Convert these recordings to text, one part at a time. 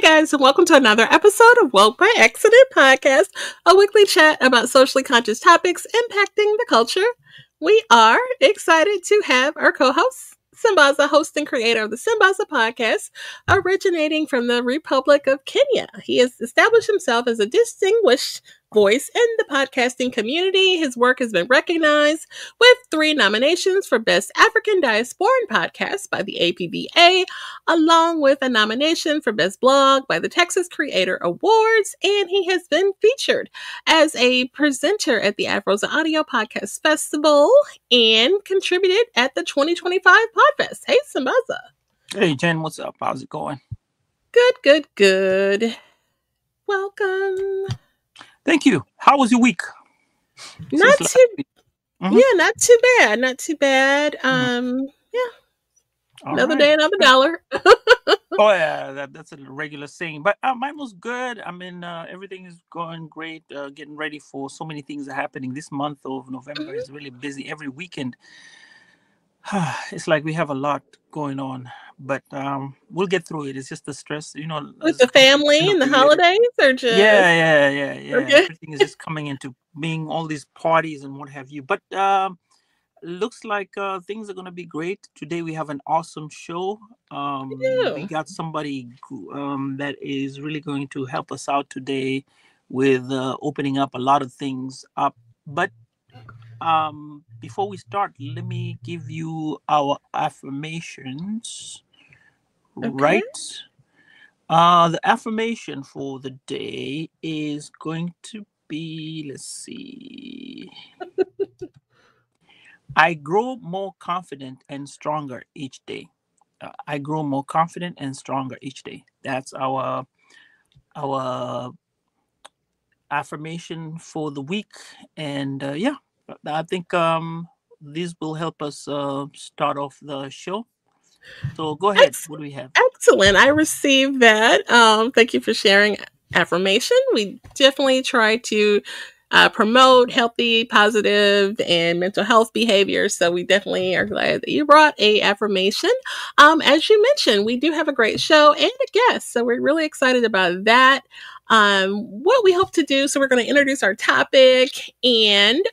guys, and welcome to another episode of Woke by Accident Podcast, a weekly chat about socially conscious topics impacting the culture. We are excited to have our co-host, Simbaza, host and creator of the Simbaza podcast, originating from the Republic of Kenya. He has established himself as a distinguished voice in the podcasting community. His work has been recognized with 3 nominations for Best African Diasporan Podcast by the APBA, along with a nomination for Best Blog by the Texas Creator Awards, and he has been featured as a presenter at the Afros Audio Podcast Festival and contributed at the 2025 Podfest. Hey, Simbaza. Hey, Jen, what's up? How's it going? Good. Welcome. Thank you. How was your week? Not too bad. Another day, another dollar. Oh yeah, that's a regular saying. But mine was good. I mean, everything is going great. Getting ready for so many things are happening. This month of November is really busy. Every weekend, it's like we have a lot going on. But we'll get through it. It's just the stress, With the family and the holidays, or just yeah. Okay. Everything is just coming into being, all these parties and what have you. But looks like things are going to be great. Today we have an awesome show. We got somebody that is really going to help us out today with opening up a lot of things up. But before we start, let me give you our affirmations. Okay. Right? The affirmation for the day is going to be, let's see. I grow more confident and stronger each day. I grow more confident and stronger each day. That's our affirmation for the week. And I think this will help us start off the show. So go ahead. What do we have? Excellent. I received that. Thank you for sharing affirmation. We definitely try to promote healthy, positive, and mental health behavior. So we definitely are glad that you brought a affirmation. As you mentioned, we do have a great show and a guest. So we're really excited about that. What we hope to do, so we're going to introduce our topic and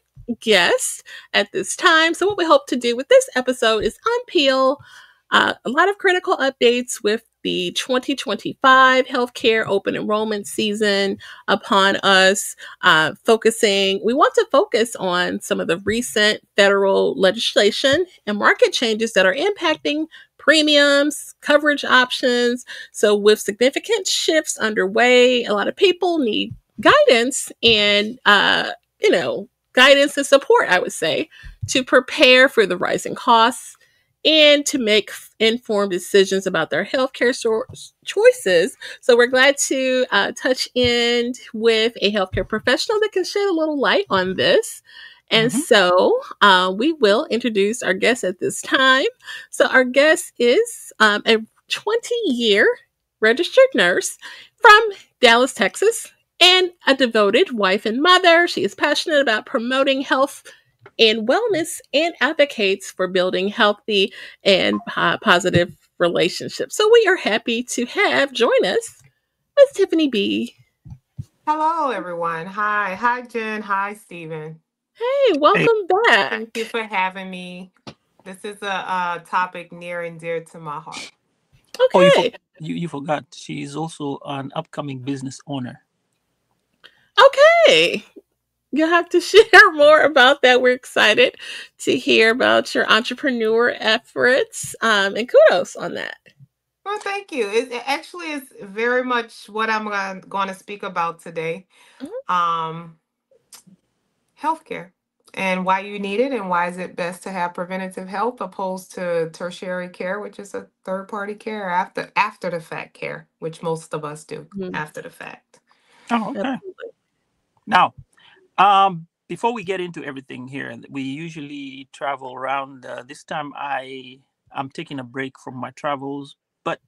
guest at this time. So what we hope to do with this episode is unpeel a lot of critical updates with the 2025 healthcare open enrollment season upon us. We want to focus on some of the recent federal legislation and market changes that are impacting premiums, coverage options. So with significant shifts underway, a lot of people need guidance and, guidance and support, I would say, to prepare for the rising costs and to make informed decisions about their healthcare choices. So we're glad to touch in with a healthcare professional that can shed a little light on this. And so we will introduce our guest at this time. So our guest is a 20-year registered nurse from Dallas, Texas, and a devoted wife and mother. She is passionate about promoting health and wellness and advocates for building healthy and positive relationships. So we are happy to have join us Miss Tiffany B. Hello, everyone. Hi, Jen. Hi, Stephen. Hey, welcome back. Thank you for having me. This is a topic near and dear to my heart. Okay. You forgot. She's also an upcoming business owner. Okay. You'll have to share more about that. We're excited to hear about your entrepreneur efforts, and kudos on that. Well, thank you. It actually is very much what I'm going to speak about today. Healthcare and why you need it, and why is it best to have preventative health opposed to tertiary care, which is a third-party care after the fact care, which most of us do after the fact. Oh, okay. Absolutely. Now, before we get into everything here, we usually travel around. This time I'm taking a break from my travels, but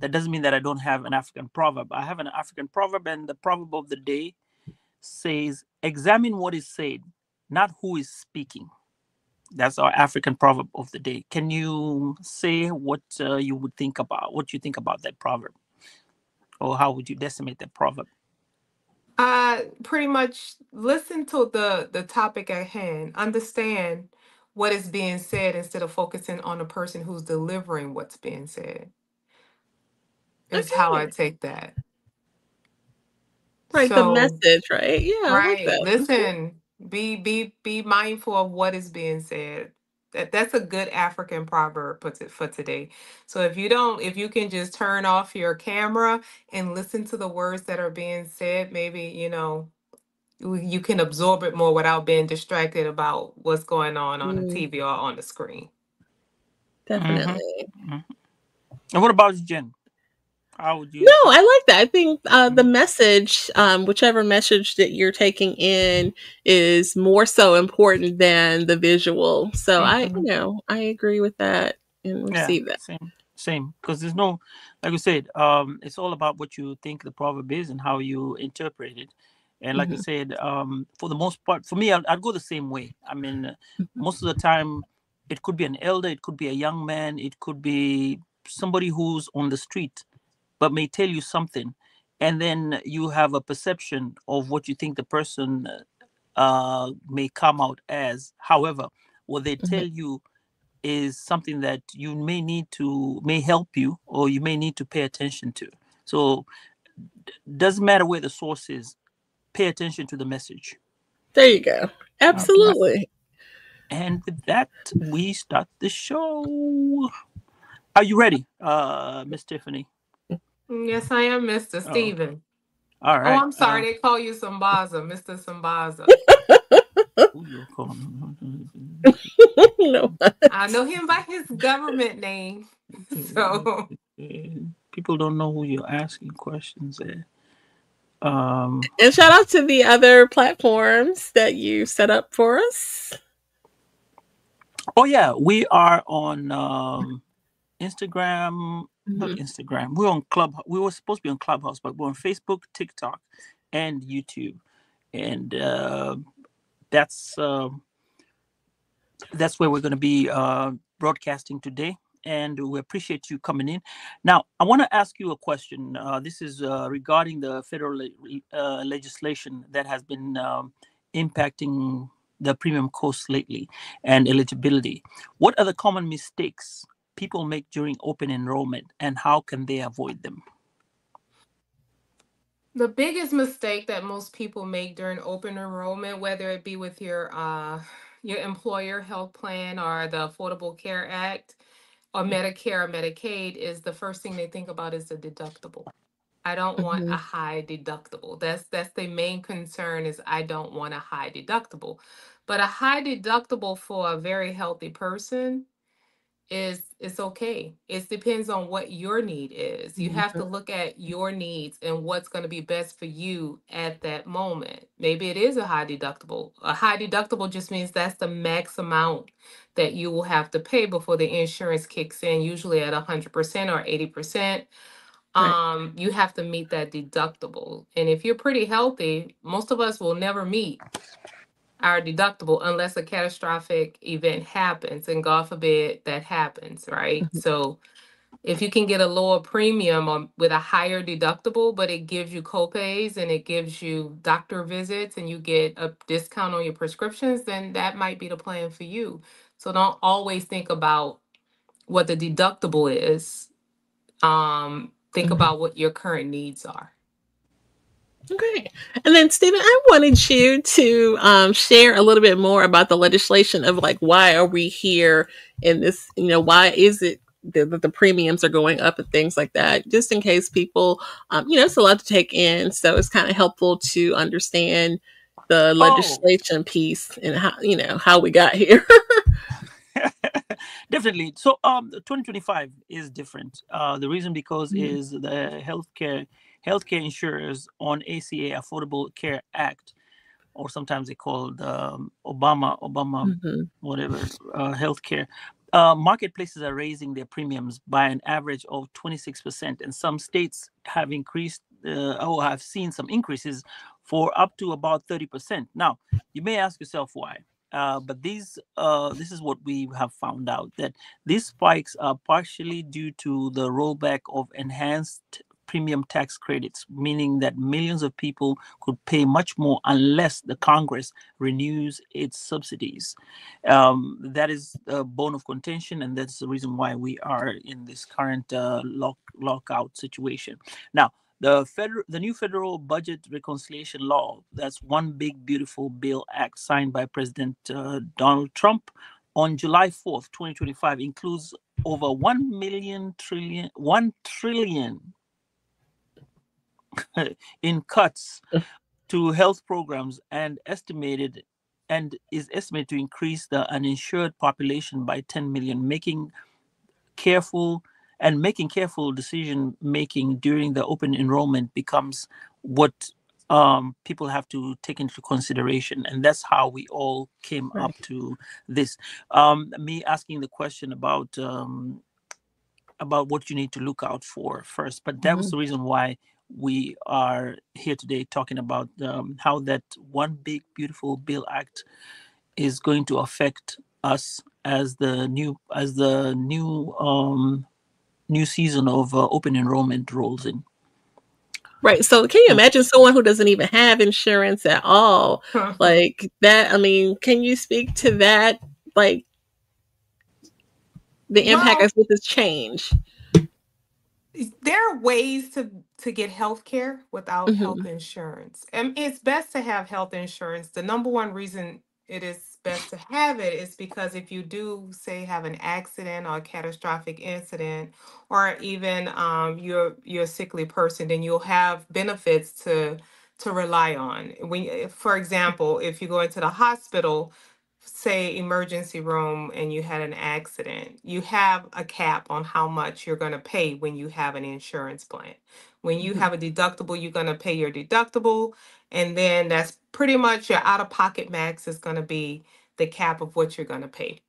that doesn't mean that I don't have an African proverb. I have an African proverb, and the proverb of the day says, examine what is said, not who is speaking. That's our African proverb of the day. Can you say what you think about that proverb? or how would you decimate that proverb? Pretty much listen to the topic at hand. Understand what is being said instead of focusing on the person who's delivering what's being said. Is how I Okay. take that. Right, the So, message, right? Yeah, I like right, that. listen, be mindful of what is being said. That's a good African proverb for today. So if you can just turn off your camera and listen to the words that are being said, maybe, you can absorb it more without being distracted about what's going on the Mm, TV or on the screen. Mm-hmm. definitely. Mm-hmm. And what about Jen? How would No, you? I like that. I think the Mhm. message, whichever message that you're taking in, is more so important than the visual. So Hmm. I agree with that and Yeah, receive that. same. Because there's no, like we said, it's all about what you think the proverb is and how you interpret it. And like I Hmm. said, for the most part, for me, I'd go the same way. I mean, most of the time, it could be an elder, it could be a young man, it could be somebody who's on the street, but may tell you something, and then you have a perception of what you think the person may come out as. However, what they Hmm. tell you is something that you may help you, or you may need to pay attention to. So doesn't matter where the source is, pay attention to the message. There you go. Okay. Absolutely. And with that, we start the show. Are you ready, Miss Tiffany? Yes, I am, Mr. Oh, Steven. all Oh, right. I'm sorry, they call you Sambaza, Mr. Sambaza. Who you calling? No. I know him by his government name. So People don't know who you're asking questions at. Um. And shout out to the other platforms that you set up for us. Oh yeah, we are on Instagram. Not Hmm. Instagram. We're on Club. We were supposed to be on Clubhouse, but we're on Facebook, TikTok, and YouTube. And that's that's where we're going to be broadcasting today. And we appreciate you coming in. Now, I want to ask you a question. This is regarding the federal legislation that has been impacting the premium costs lately and eligibility. What are the common mistakes people make during open enrollment, and how can they avoid them? the biggest mistake that most people make during open enrollment, whether it be with your employer health plan or the Affordable Care Act or Medicare or Medicaid, is the first thing they think about is the deductible. I don't want Hmm. a high deductible. That's the main concern, is I don't want a high deductible. But a high deductible for a very healthy person is it's okay. It depends on what your need is. You have to look at your needs and what's going to be best for you at that moment. Maybe it is a high deductible. A high deductible just means that's the max amount that you will have to pay before the insurance kicks in, usually at 100% or 80%. Right. You have to meet that deductible. And if you're pretty healthy, most of us will never meet our deductible unless a catastrophic event happens, and God forbid that happens, right? Hmm. So if you can get a lower premium with a higher deductible, but it gives you copays and it gives you doctor visits and you get a discount on your prescriptions, then that might be the plan for you. So don't always think about what the deductible is. Think Hmm. about what your current needs are. Okay. And then, Stephen, I wanted you to share a little bit more about the legislation of like, why are we here in this? Why is it that the premiums are going up and things like that? Just in case people, it's a lot to take in. So it's kind of helpful to understand the Oh, legislation piece and how we got here. definitely. So, 2025 is different. The reason because Mhm. is the healthcare insurers on ACA Affordable Care Act, or sometimes they call it Obama Mhm. whatever healthcare. Marketplaces are raising their premiums by an average of 26%, and some states have increased or have seen some increases for up to about 30%. Now, you may ask yourself why. But this is what we have found out, that these spikes are partially due to the rollback of enhanced premium tax credits, meaning that millions of people could pay much more unless the Congress renews its subsidies. That is a bone of contention, and that's the reason why we are in this current lockout situation. Now, the new federal budget reconciliation law, that's one big beautiful bill act signed by President Donald Trump on July 4th, 2025, includes over 1 trillion in cuts to health programs and is estimated to increase the uninsured population by 10 million, careful making careful decision making during the open enrollment becomes what people have to take into consideration, and that's how we all came Right. up to this. Me asking the question about what you need to look out for first, but that was Mhm. the reason why we are here today talking about how that one big beautiful bill act is going to affect us as the new season of open enrollment rolls in. Right. So can you imagine someone who doesn't even have insurance at all? Like that, I mean, can you speak to that? Like the impact Well, as with this change? there are ways to get health care without health Mhm. insurance. And it's best to have health insurance. The number one reason it is best to have it is because if you do, say, have an accident or a catastrophic incident, or even you're a sickly person, then you'll have benefits to rely on. For example, if you go into the hospital, say emergency room, and you had an accident, you have a cap on how much you're going to pay when you have an insurance plan. When you Mhm. have a deductible, you're going to pay your deductible, and then that's pretty much your out of pocket max is going to be the cap of what you're going to pay.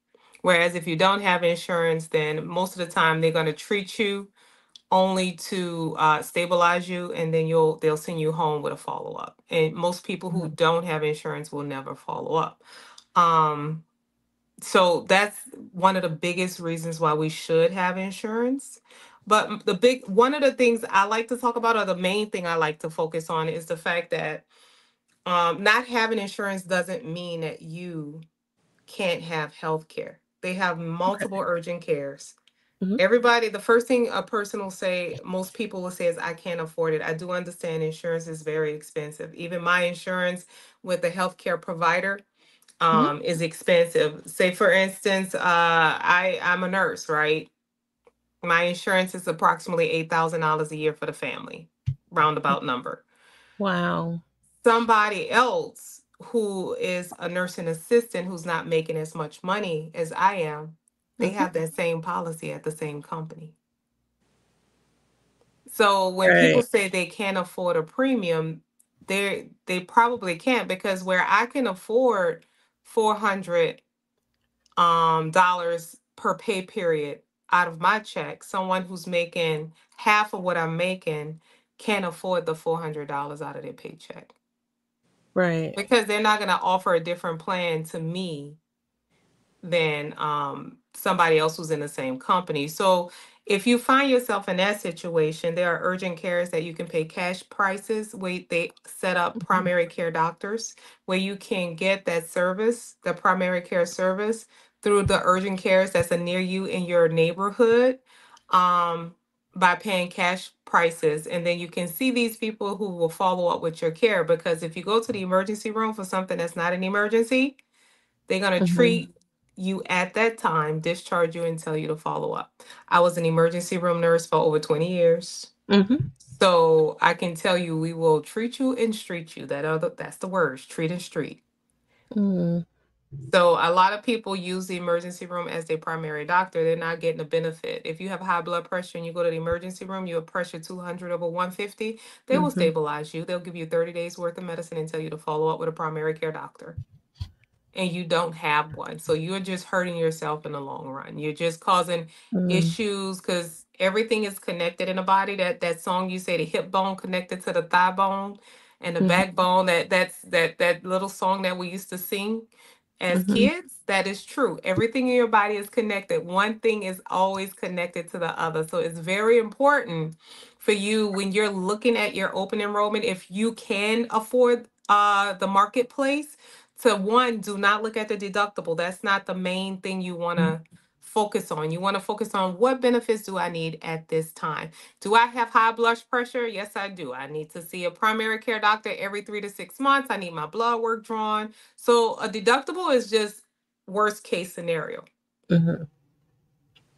Whereas if you don't have insurance, then most of the time they're going to treat you only to stabilize you, and then they'll send you home with a follow up. And most people who Mhm. don't have insurance will never follow up. Um, so that's one of the biggest reasons why we should have insurance. But the big one of the things I like to talk about, or the main thing I like to focus on, is the fact that not having insurance doesn't mean that you can't have health care. They have Okay. multiple urgent cares. Mhm. Everybody, the first thing a person will say, most people will say, is I can't afford it. I do understand insurance is very expensive. Even my insurance with the healthcare provider Mhm. is expensive. Say for instance, I'm a nurse, right? My insurance is approximately $8,000 a year for the family, roundabout number. Wow. Somebody else who is a nursing assistant who's not making as much money as I am, they Mhm. have that same policy at the same company. So when people Right. say they can't afford a premium, they probably can't, because where I can afford 400 dollars per pay period out of my check, someone who's making half of what I'm making can't afford the $400 out of their paycheck, Right. because they're not going to offer a different plan to me than somebody else who's in the same company. So if you find yourself in that situation, there are urgent cares that you can pay cash prices where they set up Mhm. primary care doctors where you can get that service, the primary care service, through the urgent cares that's near you in your neighborhood, um, by paying cash prices. And then you can see these people who will follow up with your care, because if you go to the emergency room for something that's not an emergency, they're going to Mhm. treat you at that time, discharge you, and tell you to follow up. I was an emergency room nurse for over 20 years. Mhm. So I can tell you, we will treat you and street you. That's the words, treat and street. Mm. So a lot of people use the emergency room as their primary doctor. They're not getting a benefit. If you have high blood pressure and you go to the emergency room, you have pressure 200 over 150, they will Mhm. stabilize you. They'll give you 30 days worth of medicine and tell you to follow up with a primary care doctor, and you don't have one. So you're just hurting yourself in the long run. You're just causing Mm. issues, because everything is connected in the body. That song you say, the hip bone connected to the thigh bone and the Mhm. backbone, that little song that we used to sing as Mhm. kids, that is true. Everything in your body is connected. One thing is always connected to the other. So it's very important for you when you're looking at your open enrollment, if you can afford the marketplace, to one, do not look at the deductible. That's not the main thing you want to focus on. You want to focus on what benefits do I need at this time. Do I have high blood pressure? Yes, I do. I need to see a primary care doctor every 3 to 6 months. I need my blood work drawn. So a deductible is just worst case scenario. Mm-hmm.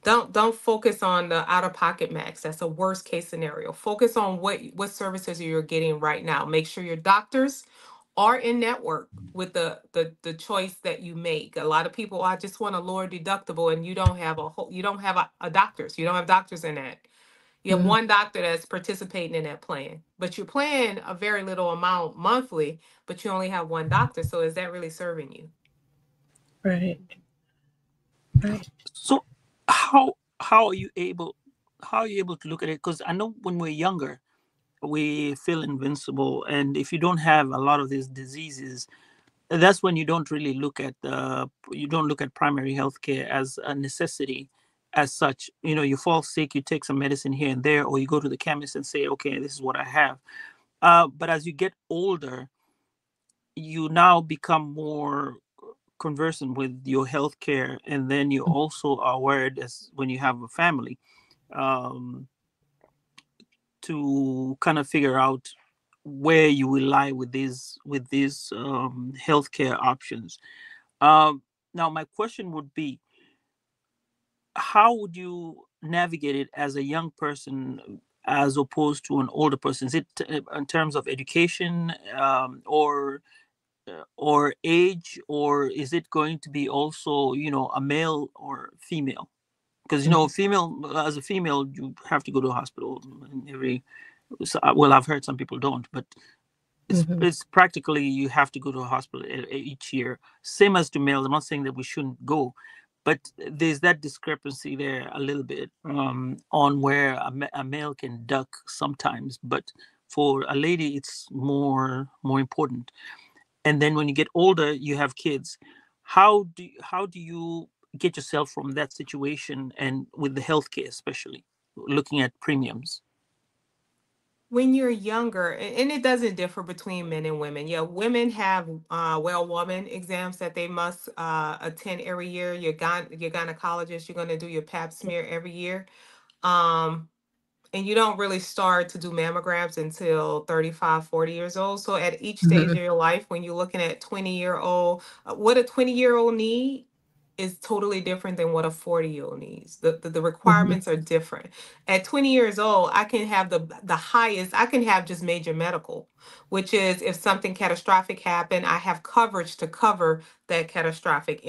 Don't focus on the out of pocket max. That's a worst case scenario. Focus on what services you're getting right now. Make sure your doctors are in network with the choice that you make. A lot of people, "Oh, I just want a lower deductible," and you don't have a doctors. You don't have doctors in that. You have Mm-hmm. one doctor that's participating in that plan, but you're paying a very little amount monthly, but you only have one doctor. So is that really serving you? Right. Right. So how are you able to look at it? Because I know when we're younger, we feel invincible, and if you don't have a lot of these diseases, that's when you don't look at primary health care as a necessity as such. You fall sick, you take some medicine here and there, or you go to the chemist and say, okay, this is what I have. But as you get older, you now become more conversant with your health care, and then you also are aware, as when you have a family, um, to kind of figure out where you will lie with these healthcare options. Now, my question would be, how would you navigate it as a young person as opposed to an older person? Is it in terms of education, or age, or is it going to be also, a male or female? Because as a female, you have to go to a hospital in every. So, well, I've heard some people don't, but Mm-hmm. it's practically you have to go to a hospital each year. Same as to males. I'm not saying that we shouldn't go, but there's that discrepancy there a little bit, on where a male can duck sometimes, but for a lady, it's more important. And then when you get older, you have kids. How do you get yourself from that situation, and with the healthcare, especially looking at premiums? When you're younger, and it doesn't differ between men and women. Yeah, women have well woman exams that they must attend every year. Your gynecologist, you're going to do your pap smear every year. Um, and you don't really start to do mammograms until 35, 40 years old. So at each stage Mm-hmm. of your life, when you're looking at 20-year-old, what a 20-year-old need is totally different than what a 40-year-old needs. The Mm-hmm. requirements are different. At 20 years old, I can have the highest, I can have just major medical, which is if something catastrophic happened, I have coverage to cover that catastrophic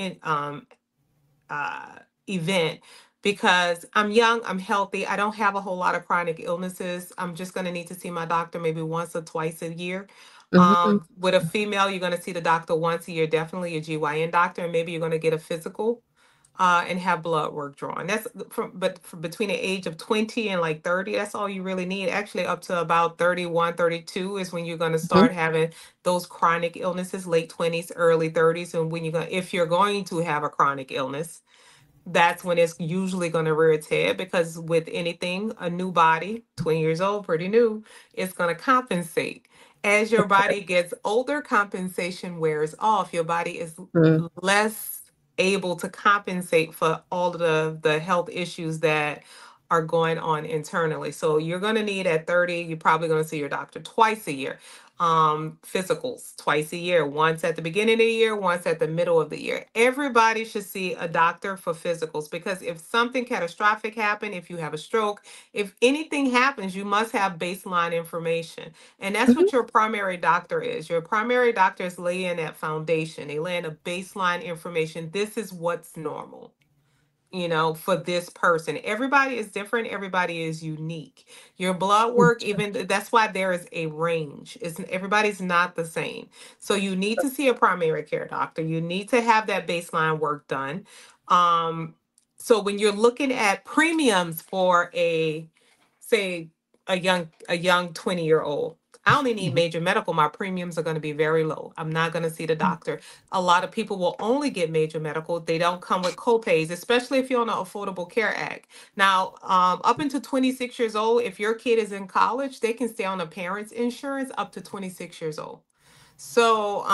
uh, event, because I'm young, I'm healthy, I don't have a whole lot of chronic illnesses. I'm just going to need to see my doctor maybe once or twice a year. Mm-hmm. With a female, you're going to see the doctor once a year, definitely your GYN doctor, and maybe you're going to get a physical and have blood work drawn. From between the age of 20 and like 30, that's all you really need. Actually, up to about 31, 32 is when you're going to start having those chronic illnesses, late 20s, early 30s, and when if you're going to have a chronic illness, that's when it's usually going to rear its head, because with anything, a new body, 20 years old, pretty new, it's going to compensate. As your body gets older, compensation wears off. Your body is Mm-hmm. less able to compensate for all of the health issues that are going on internally. So you're going to need at 30, you're probably going to see your doctor twice a year. Physicals twice a year, once at the beginning of the year, once at the middle of the year. Everybody should see a doctor for physicals, because if something catastrophic happened, if you have a stroke, if anything happens, you must have baseline information. And that's Mm-hmm. what your primary doctor is. Your primary doctor is laying that foundation. They lay in a baseline information. This is what's normal, for this person. Everybody is different. Everybody is unique. Your blood work, even that's why there is a range. Everybody's not the same. So you need to see a primary care doctor. You need to have that baseline work done. Um, so when you're looking at premiums for say a young 20-year-old, I only need major medical, my premiums are going to be very low. I'm not going to see the doctor. A lot of people will only get major medical. They don't come with copays, especially if you're on the Affordable Care Act. Now, up until 26 years old, if your kid is in college, they can stay on a parent's insurance up to 26 years old. So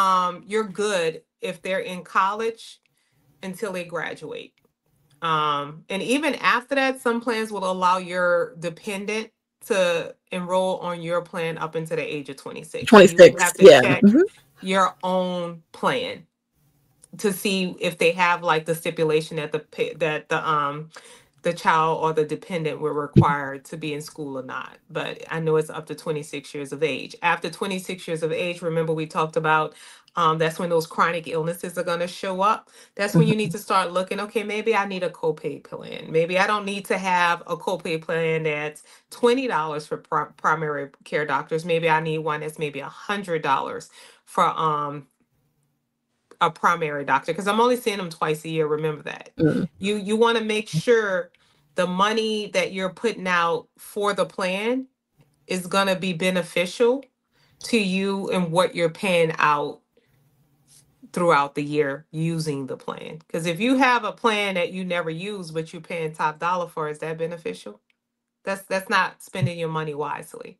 you're good if they're in college until they graduate. And even after that, some plans will allow your dependent to enroll on your plan up until the age of 26. So you would 26. have to Yeah. check your own plan to see if they have like the stipulation that the child or the dependent were required to be in school or not. But I know it's up to 26 years of age. After 26 years of age, remember we talked about that's when those chronic illnesses are going to show up. That's when you need to start looking, okay, maybe I need a copay plan. Maybe I don't need to have a copay plan that's $20 for primary care doctors. Maybe I need one that's maybe $100 for a primary doctor, because I'm only seeing them twice a year. Remember that. Mm. You want to make sure the money that you're putting out for the plan is going to be beneficial to you and what you're paying out throughout the year using the plan. Because if you have a plan that you never use but you're paying top dollar for, is that beneficial? That's not spending your money wisely.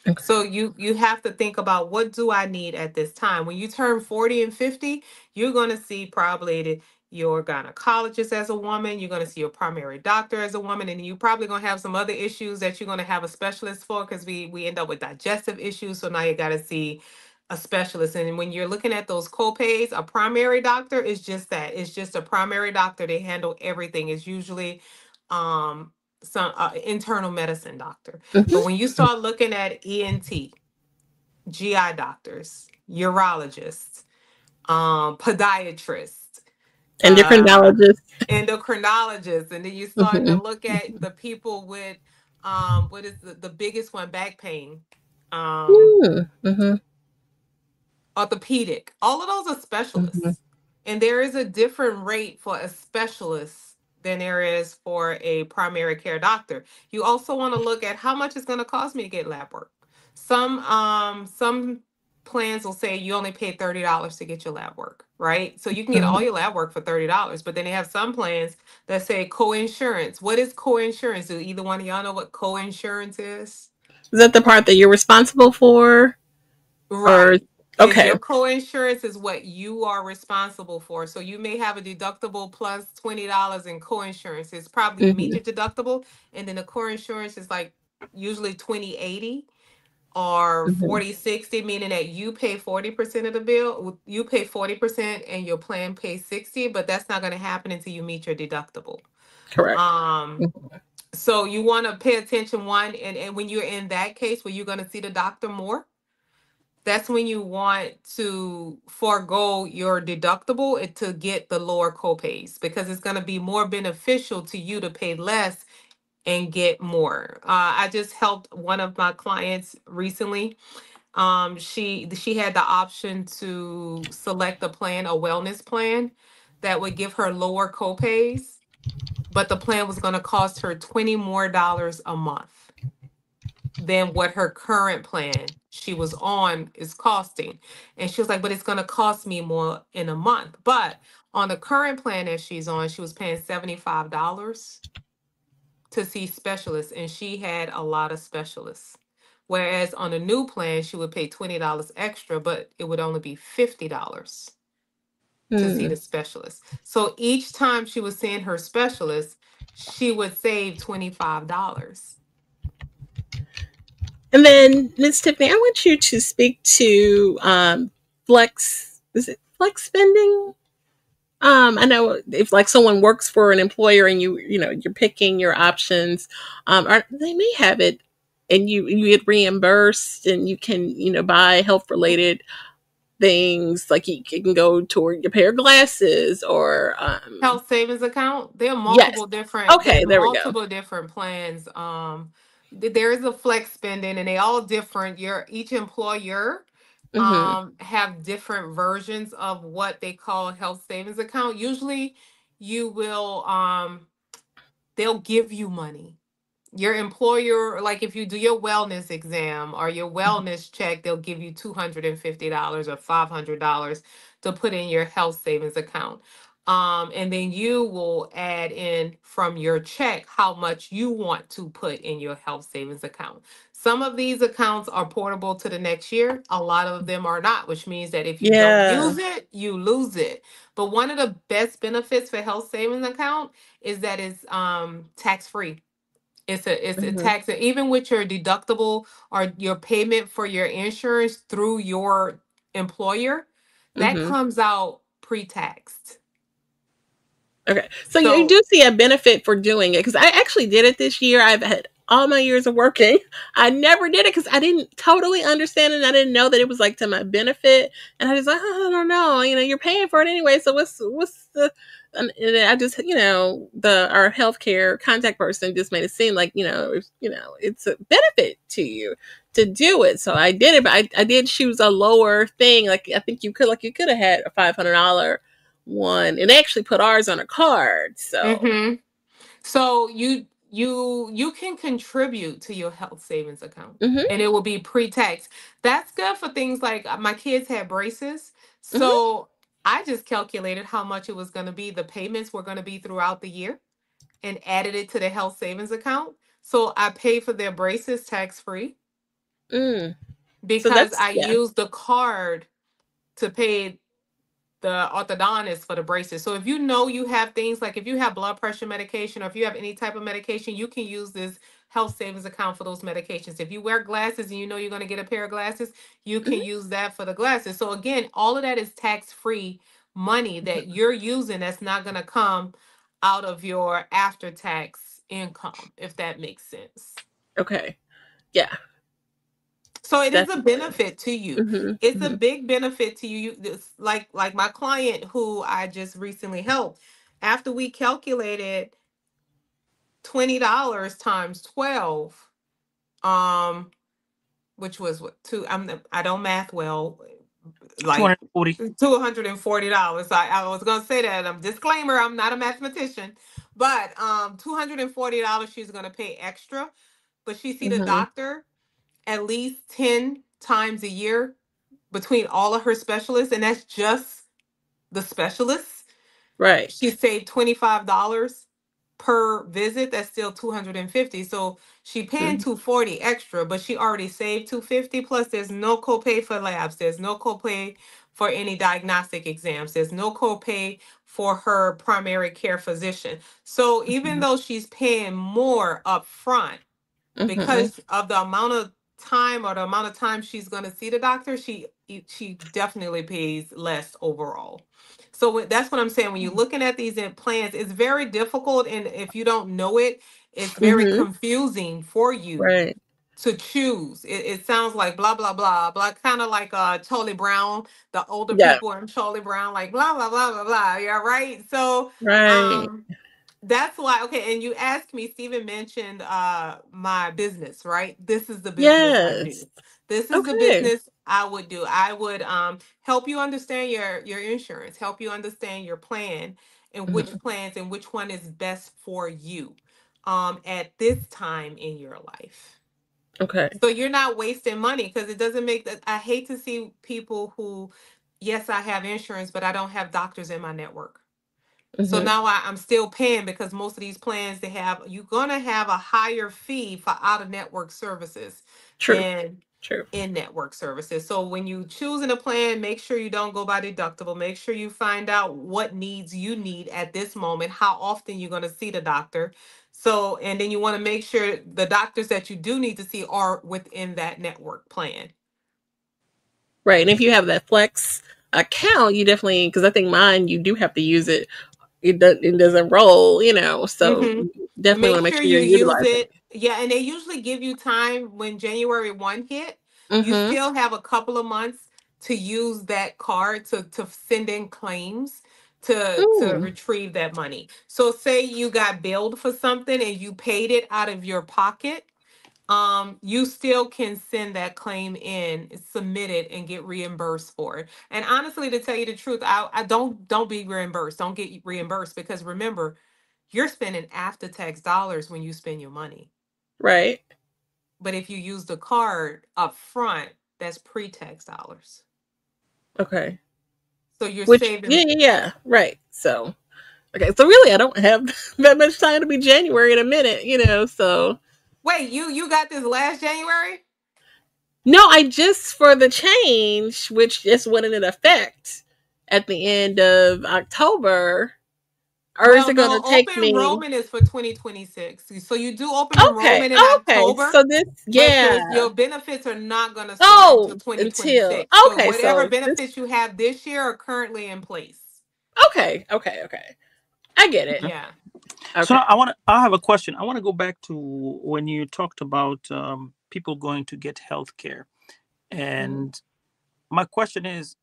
Okay. So you have to think about, what do I need at this time? When you turn 40 and 50, you're going to see probably your gynecologist as a woman, you're going to see your primary doctor as a woman, and you're probably going to have some other issues that you're going to have a specialist for, because we end up with digestive issues. So now you got to see a specialist. And when you're looking at those copays, a primary doctor is just that. It's just a primary doctor. They handle everything. It's usually um some internal medicine doctor. But when you start looking at ENT, GI doctors, urologists, podiatrists, And different uh, allergists. endocrinologists, and then you're starting to look at the people with what is the biggest one, back pain, um, Mm-hmm. orthopedic. All of those are Mm-hmm. specialists. And there is a different rate for a specialist than there is for a primary care doctor. You also want to look at how much it's going to cost me to get lab work. Some plans will say you only pay $30 to get your lab work, right? So you can get all your lab work for $30, but then they have some plans that say co-insurance. What is co-insurance? Do either one of y'all know what co-insurance is? Is that the part that you're responsible for? Or Right. Is okay. your co-insurance is what you are responsible for. So you may have a deductible plus $20 in co-insurance. It's probably you meet Mm-hmm. your deductible, and then the co-insurance is like usually 20/80 or Mm-hmm. 40/60, meaning that you pay 40% of the bill. You pay 40% and your plan pays 60, but that's not going to happen until you meet your deductible. Correct. Um, so you want to pay attention, one, and when you're in that case where you're going to see the doctor more, that's when you want to forego your deductible to get the lower copays, because it's going to be more beneficial to you to pay less and get more. I just helped one of my clients recently. She had the option to select a plan, a wellness plan that would give her lower copays, but the plan was going to cost her $20 more a month than what her current plan she was on is costing. And she was like, but it's going to cost me more in a month. But on the current plan that she's on, she was paying $75 to see specialists, and she had a lot of specialists. Whereas on a new plan, she would pay $20 extra, but it would only be $50 to see Mm. the specialist. So each time she was seeing her specialist, she would save $25. And then, Ms. Tiffany, I want you to speak to flex. Is it flex spending? I know if like someone works for an employer and you're picking your options, they may have it, and you get reimbursed, and you can buy health related things like you can go toward your pair of glasses or Health savings account. yes. Okay, There's there we go. multiple different plans. There is a flex spending, and they all different. Each employer Mm-hmm. have different versions of what they call health savings account. Usually you will they'll give you money. Your employer, like if you do your wellness exam or your wellness check, they'll give you $250 or $500 to put in your health savings account. And then you will add in from your check how much you want to put in your health savings account. Some of these accounts are portable to the next year. A lot of them are not, which means that if you don't Yeah. use it, you lose it. But one of the best benefits for health savings account is that it's tax free. It's a Hmm. tax, and even with your deductible or your payment for your insurance through your employer, that Hmm. comes out pre-taxed. Okay. So you So, do see a benefit for doing it because I actually did it this year. I've had all my years of working. I never did it because I didn't totally understand it. And I didn't know that it was like to my benefit. And I was like, oh, I don't know. You're paying for it anyway. So what's the and I just the our healthcare contact person just made it seem like it's a benefit to you to do it. So I did it, but I did choose a lower thing. Like I think you could have had a $500 one, and they actually put ours on a card. So, hmm so you can contribute to your health savings account, hmm and it will be pre-tax. That's good for things like my kids had braces, hmm so I just calculated how much it was going to be. The payments were going to be throughout the year, and added it to the health savings account. So I pay for their braces tax free mm. So because that's I yeah. use the card to pay the orthodontist for the braces. So if you know you have things like if you have blood pressure medication or if you have any type of medication, you can use this health savings account for those medications. If you wear glasses and you know you're going to get a pair of glasses, you can Hmm. use that for the glasses. So again, all of that is tax-free money that you're using that's not going to come out of your after-tax income, if that makes sense. Okay. Yeah. So it is a Definitely. benefit to you. Hmm. It's a Hmm. big benefit to you. This, like my client who I just recently helped. After we calculated $20 times 12, um, which was what two? I don't math well, like 240. $240. I was gonna say that. Disclaimer: I'm not a mathematician, but $240 she's gonna pay extra, but she see the Hmm. doctor at least 10 times a year between all of her specialists, and that's just the specialists. Right. She saved $25 per visit. That's still 250. So she paying Hmm. 240 extra, but she already saved 250. Plus, there's no copay for labs. There's no copay for any diagnostic exams. There's no copay for her primary care physician. So even Hmm. though she's paying more up front, Hmm. because of the amount of time or the amount of time she's going to see the doctor, she definitely pays less overall. So that's what I'm saying. When you're looking at these plans, it's very difficult, and if you don't know it, it's very Hmm. confusing for you Right. to choose. It sounds like blah blah blah blah, kind of like Charlie Brown, the older Yeah. people in Charlie Brown, like blah blah blah blah blah. Yeah, right. So Right. um that's why, okay, and you asked me, Stephen mentioned my business, right? This is the business I Yes. do. This is the Okay. business I would do. I would help you understand your insurance, help you understand your plan and which Hmm. plans and which one is best for you at this time in your life. Okay. So you're not wasting money because it doesn't make that. I hate to see people who, yes, I have insurance, but I don't have doctors in my network. So Hmm. now I'm still paying because most of these plans they have, you're gonna have a higher fee for out of network services True. than True. in network services. So when you choosing a plan, make sure you don't go by deductible. Make sure you find out what needs you need at this moment, how often you're gonna see the doctor. So and then you want to make sure the doctors that you do need to see are within that network plan. Right. And if you have that flex account, you definitely because I think mine you do have to use it. It doesn't roll. So Mm-hmm. you definitely want Make to make sure sure you you're use utilizing. it. Yeah, and they usually give you time when January 1 hit. You Mm-hmm. still have a couple of months to use that card to send in claims to Mm. retrieve that money. So say you got billed for something and you paid it out of your pocket, you still can send that claim in, submit it, and get reimbursed for it. And honestly, to tell you the truth, I don't be reimbursed. Don't get reimbursed because remember, you're spending after tax dollars when you spend your money. Right. But if you use the card up front, that's pre-tax dollars. Okay. So you're Which, saving. yeah. Right. So, okay. So really, I don't have that much time to be January in a minute, so. Wait, you got this last January? No, I just, for the change, which just went into effect at the end of October, or is Well, it going no, to take open me? enrollment is for 2026. So you do open Okay. enrollment in Okay. October, So this, but yeah. your benefits are not going to start until Oh, until, 2026. So okay. whatever So this, benefits you have this year are currently in place. okay. Okay. Okay. I get it. Yeah. So Okay. I have a question. I want to go back to when you talked about people going to get health care. Mhm. And my question is,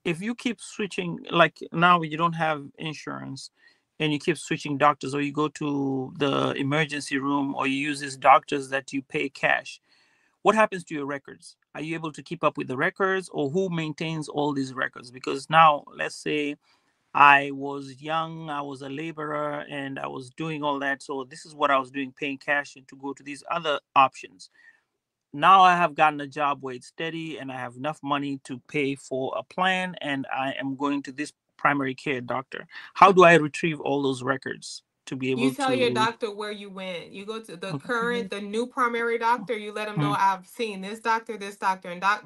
if you keep switching, like now you don't have insurance and you keep switching doctors, or you go to the emergency room, or you use these doctors that you pay cash, what happens to your records? Are you able to keep up with the records, or who maintains all these records? Because now, let's say I was young, I was a laborer, and I was doing all that. So this is what I was doing, paying cash and to go to these other options. Now I have gotten a job where it's steady and I have enough money to pay for a plan, and I am going to this primary care doctor. How do I retrieve all those records to be You able tell your to? doctor where you went. You go to the Mhm. current, the new primary doctor. You let them know Mm-hmm. I've seen this doctor, and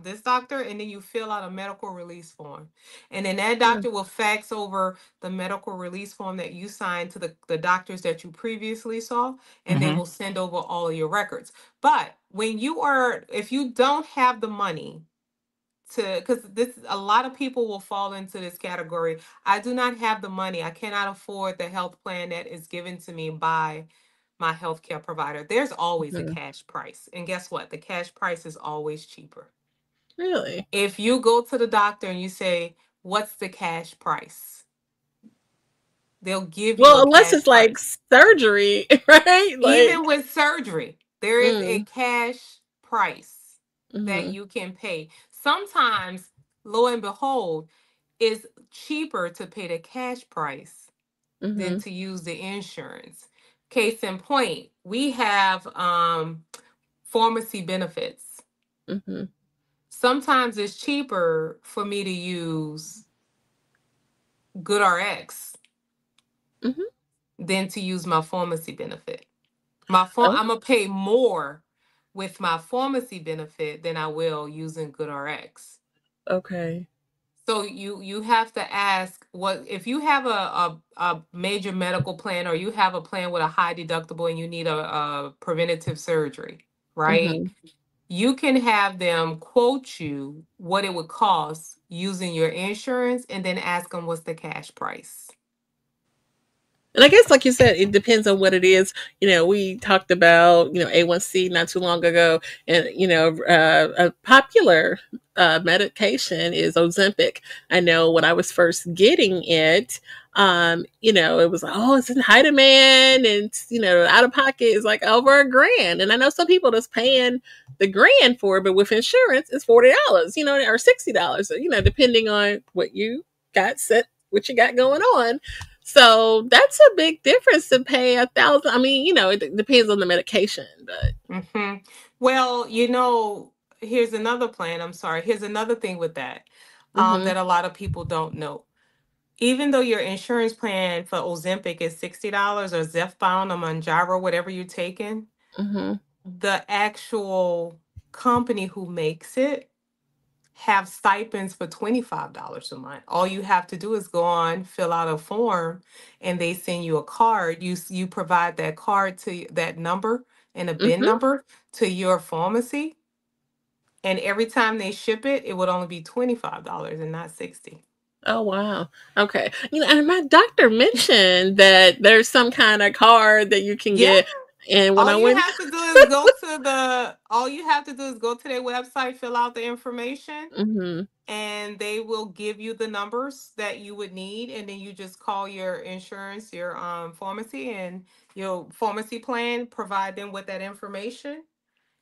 this doctor, and then you fill out a medical release form. And then that Mm, doctor will fax over the medical release form that you signed to the doctors that you previously saw, and they Mm-hmm. will send over all of your records. But if you don't have the money because this a lot of people will fall into this category. I do not have the money. I cannot afford the health plan that is given to me by my healthcare provider. There's always a mhm. cash price. And guess what? The cash price is always cheaper. Really? If you go to the doctor and you say, "What's the cash price?" They'll give you Well, a unless it's cash like price. surgery, right? Even Like, with surgery, there is a mm, cash price that mm-hmm, you can pay. Sometimes, lo and behold, it's cheaper to pay the cash price than mm-hmm, to use the insurance. Case in point, we have pharmacy benefits. mm-hmm, Sometimes it's cheaper for me to use GoodRx mm-hmm. than to use my pharmacy benefit. Oh, I'm gonna pay more with my pharmacy benefit than I will using GoodRx. okay. So you have to ask what if you have a major medical plan or you have a plan with a high deductible and you need a preventative surgery, right? Mm-hmm. You can have them quote you what it would cost using your insurance and then ask them what's the cash price. And I guess, like you said, it depends on what it is. We talked about, A1C not too long ago, and, a popular medication is Ozempic. I know when I was first getting it, it was, oh, it's in high demand, and, out of pocket is like over $1,000. And I know some people that's paying the grand for it, but with insurance, it's $40, or $60, depending on what you got going on. So that's a big difference to pay 1,000. I mean, it depends on the medication, but Hmm. Well, here's another plan. I'm sorry. Here's another thing with mm-hmm, that a lot of people don't know. Even though your insurance plan for Ozempic is $60 or Zepbound or Manjaro, whatever you're taking, mm-hmm, the actual company who makes it have stipends for $25 a month. All you have to do is go on, fill out a form, and they send you a card. You provide that card to that number and a BIN mm-hmm. number to your pharmacy, and every time they ship it, it would only be $25 and not 60. Oh wow. Okay. And my doctor mentioned that there's some kind of card that you can Yeah. get. And when All I you went, have to do is go to their website, fill out the information, mm-hmm, and they will give you the numbers that you would need, and then you just call your insurance, your pharmacy, and your pharmacy plan, provide them with that information,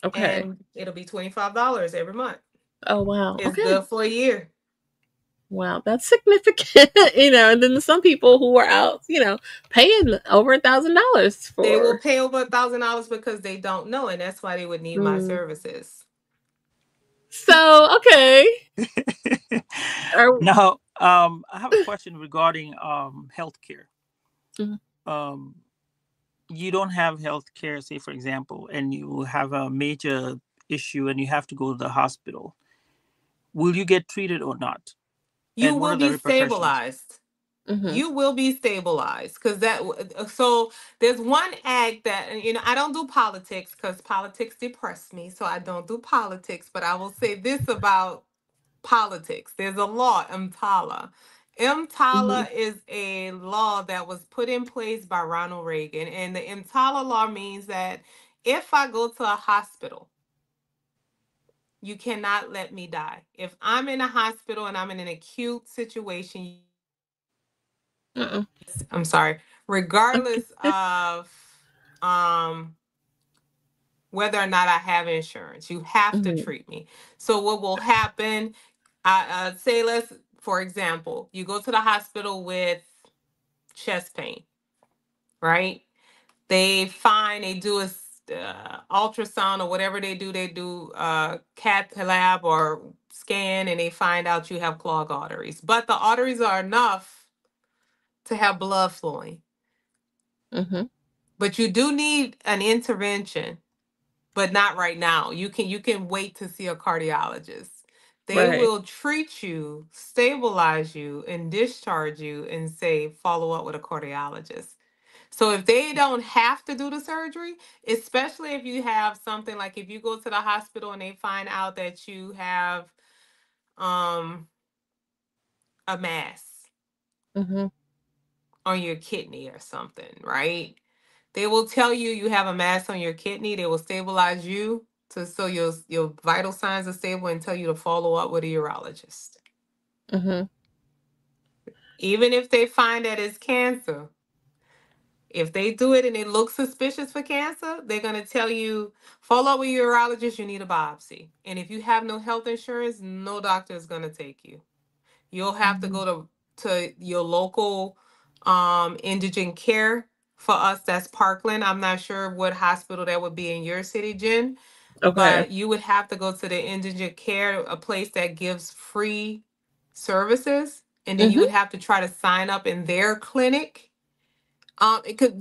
okay. and it'll be $25 every month. Oh wow. It's Okay. good for a year. Wow, that's significant. And then some people who are out, paying over $1,000 They will for. pay over $1,000 because they don't know, and that's why they would need my Mm. services. So, okay. Are, Now, I have a question regarding healthcare. mhm, Um, you don't have healthcare, say for example, and you have a major issue and you have to go to the hospital. Will you get treated or not? You And what will are the be repercussions? stabilized. mhm, You will be stabilized because so there's one act that I don't do politics because politics depress me, so I don't do politics. But I will say this about politics: there's a law, EMTALA. mhm, EMTALA is a law that was put in place by Ronald Reagan, and the EMTALA law means that if I go to a hospital, you cannot let me die. If I'm in a hospital and I'm in an acute situation, uh-uh, I'm sorry, regardless of um whether or not I have insurance, you have to mhm, treat me. So what will happen? I say let's for example, you go to the hospital with chest pain, right? They do a ultrasound or whatever they do. They do cath lab or scan, and they find out you have clogged arteries. But the arteries are enough to have blood flowing. mhm. But you do need an intervention, but not right now. You can wait to see a cardiologist. They Right. will treat you, stabilize you, and discharge you and say follow up with a cardiologist. So if they don't have to do the surgery, especially if you have something like if you go to the hospital and they find out that you have um a mass Mhm, on your kidney or something, right? They will tell you you have a mass on your kidney. They will stabilize you to so your vital signs are stable and tell you to follow up with a urologist. mhm, Even if they find that it's cancer, if they do it and it looks suspicious for cancer, they're going to tell you follow up with your urologist. You need a biopsy, and if you have no health insurance, no doctor is going to take you. You'll have to mhm. go to your local indigent care. For us, that's Parkland. I'm not sure what hospital that would be in your city, Jen, Okay. but you would have to go to the indigent care, a place that gives free services, and then you Mhm, would have to try to sign up in their clinic. It could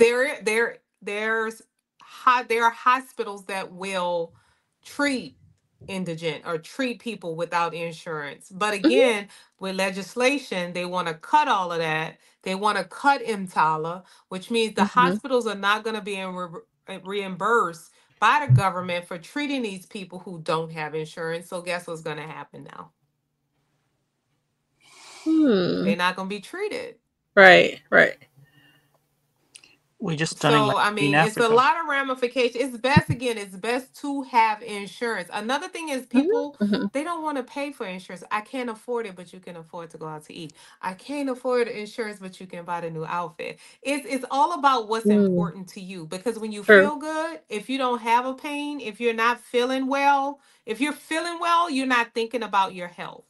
there are hospitals that will treat indigent or treat people without insurance. But mhm, again, with legislation, they want to cut all of that. They want to cut EMTALA, which means the mhm. hospitals are not going to be reimbursed by the government for treating these people who don't have insurance. So guess what's going to happen now? Hmm. They're not going to be treated. Right. Right. We're just stunning So, like I in mean, it's a Africa. lot of ramifications. It's best to have insurance. Another thing is Mhm, people, mhm, they don't want to pay for insurance. I can't afford it, but you can afford to go out to eat. I can't afford insurance, but you can buy the new outfit. It's all about what's mm. important to you because when you True. feel good, if you don't have a pain, if you're not feeling well, if you're feeling well, you're not thinking about your health,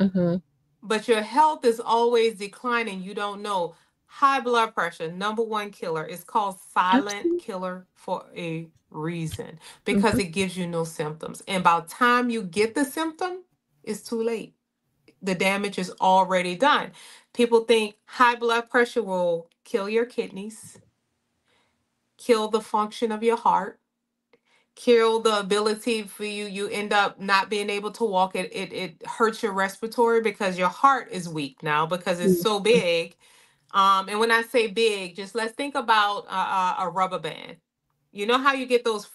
Mhm. but your health is always declining. You don't know. High blood pressure, number one killer. It's called silent Absolutely. killer for a reason because Mhm, it gives you no symptoms. And by the time you get the symptom, it's too late. The damage is already done. People think high blood pressure will kill your kidneys, kill the function of your heart, kill the ability for you end up not being able to walk. It hurts your respiratory because your heart is weak now because it's so mhm. big. And when I say big, just let's think about a rubber band. You know how you get those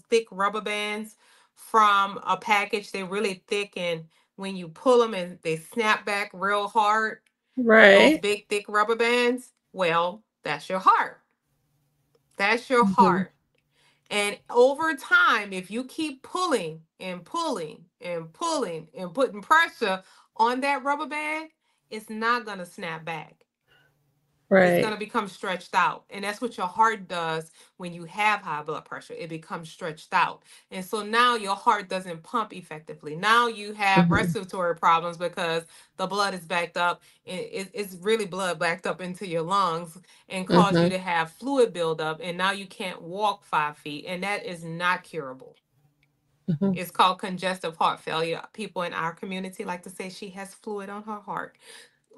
thick rubber bands from a package? They're really thick, and when you pull them and they snap back real hard, those Right. big thick rubber bands. Well, that's your heart. That's your Mhm, heart. And over time, if you keep pulling and pulling and pulling and putting pressure on that rubber band, it's not going to snap back. It's going to Right. become stretched out. And that's what your heart does when you have high blood pressure. It becomes stretched out. And so now your heart doesn't pump effectively. Now you have Mhm. respiratory problems because the blood is backed up. It's really blood backed up into your lungs and cause you Mhm. to have fluid buildup. And now you can't walk 5 feet. And that is not curable. Mhm. It's called congestive heart failure. People in our community like to say she has fluid on her heart,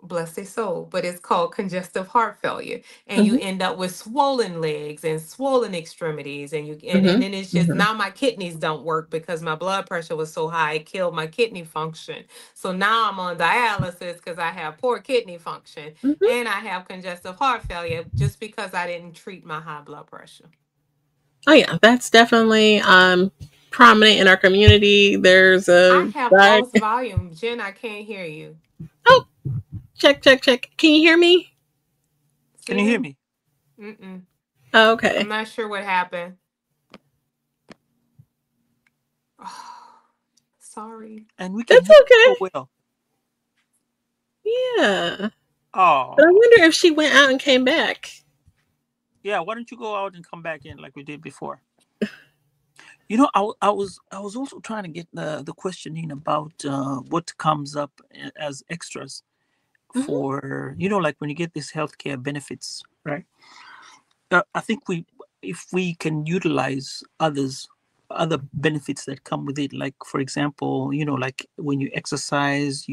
bless their soul, but it's called congestive heart failure. And you Mhm. end up with swollen legs and swollen extremities. And and Mhm. then it's just Mhm. now my kidneys don't work because my blood pressure was so high, it killed my kidney function. So now I'm on dialysis because I have poor kidney function Mhm. and I have congestive heart failure just because I didn't treat my high blood pressure. Oh yeah, that's definitely prominent in our community. There's I a have guy. lost volume. Jen, I can't hear you. Oh, check, check, check. Can you hear me? Can you hear Steven? me? Mm-mm. Oh, I'm okay, not sure what happened. Sorry. And we can that's hear you so okay. well. Yeah, but I Oh, wonder if she went out and came back. yeah. Why don't you go out and come back in like we did before? You know, I was also trying to get the questioning about what comes up as extras Hmm. for, like when you get these healthcare benefits, right? I think if we can utilize other benefits that come with it, like for example, like when you exercise,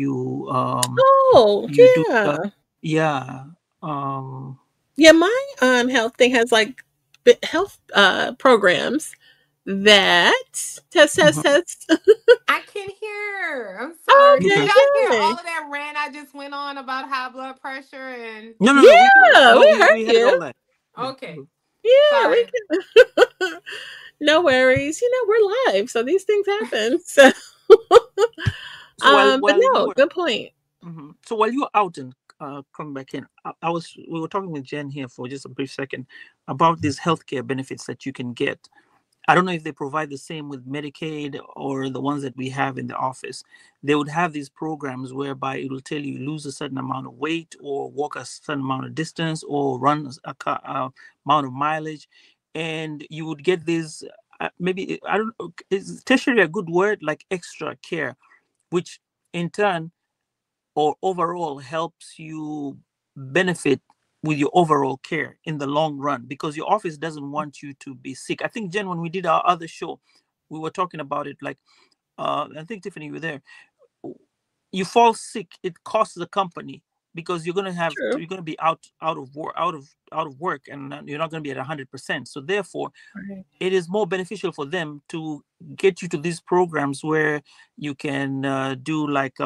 Oh you do yeah, yeah, um, yeah. My health thing has like health programs that mhm. test. I can hear. I'm sorry. Did Okay, Okay. y'all hear all yay. of that rant I just went on about high blood pressure and No, no, no. We Yeah, no, we heard we heard you. all that. Yeah. okay. Yeah, we Sorry. can. No worries. We're live, so these things happen. So, So while but while you no, were good point. so while you were out and coming back in, we were talking with Jen here for just a brief second about these healthcare benefits that you can get. I don't know if they provide the same with Medicaid or the ones that we have in the office. They would have these programs whereby it will tell you lose a certain amount of weight or walk a certain amount of distance or run a amount of mileage. And you would get this, maybe, I don't know, is tertiary a good word? Like extra care, which in turn or overall helps you benefit with your overall care in the long run because your office doesn't want you to be sick. I think, Jen, when we did our other show, we were talking about it like, I think, Tiffany, you were there. You fall sick, it costs the company because True. you're going to be out of work, and you're not going to be at 100%. So therefore, Right. it is more beneficial for them to get you to these programs where you can do like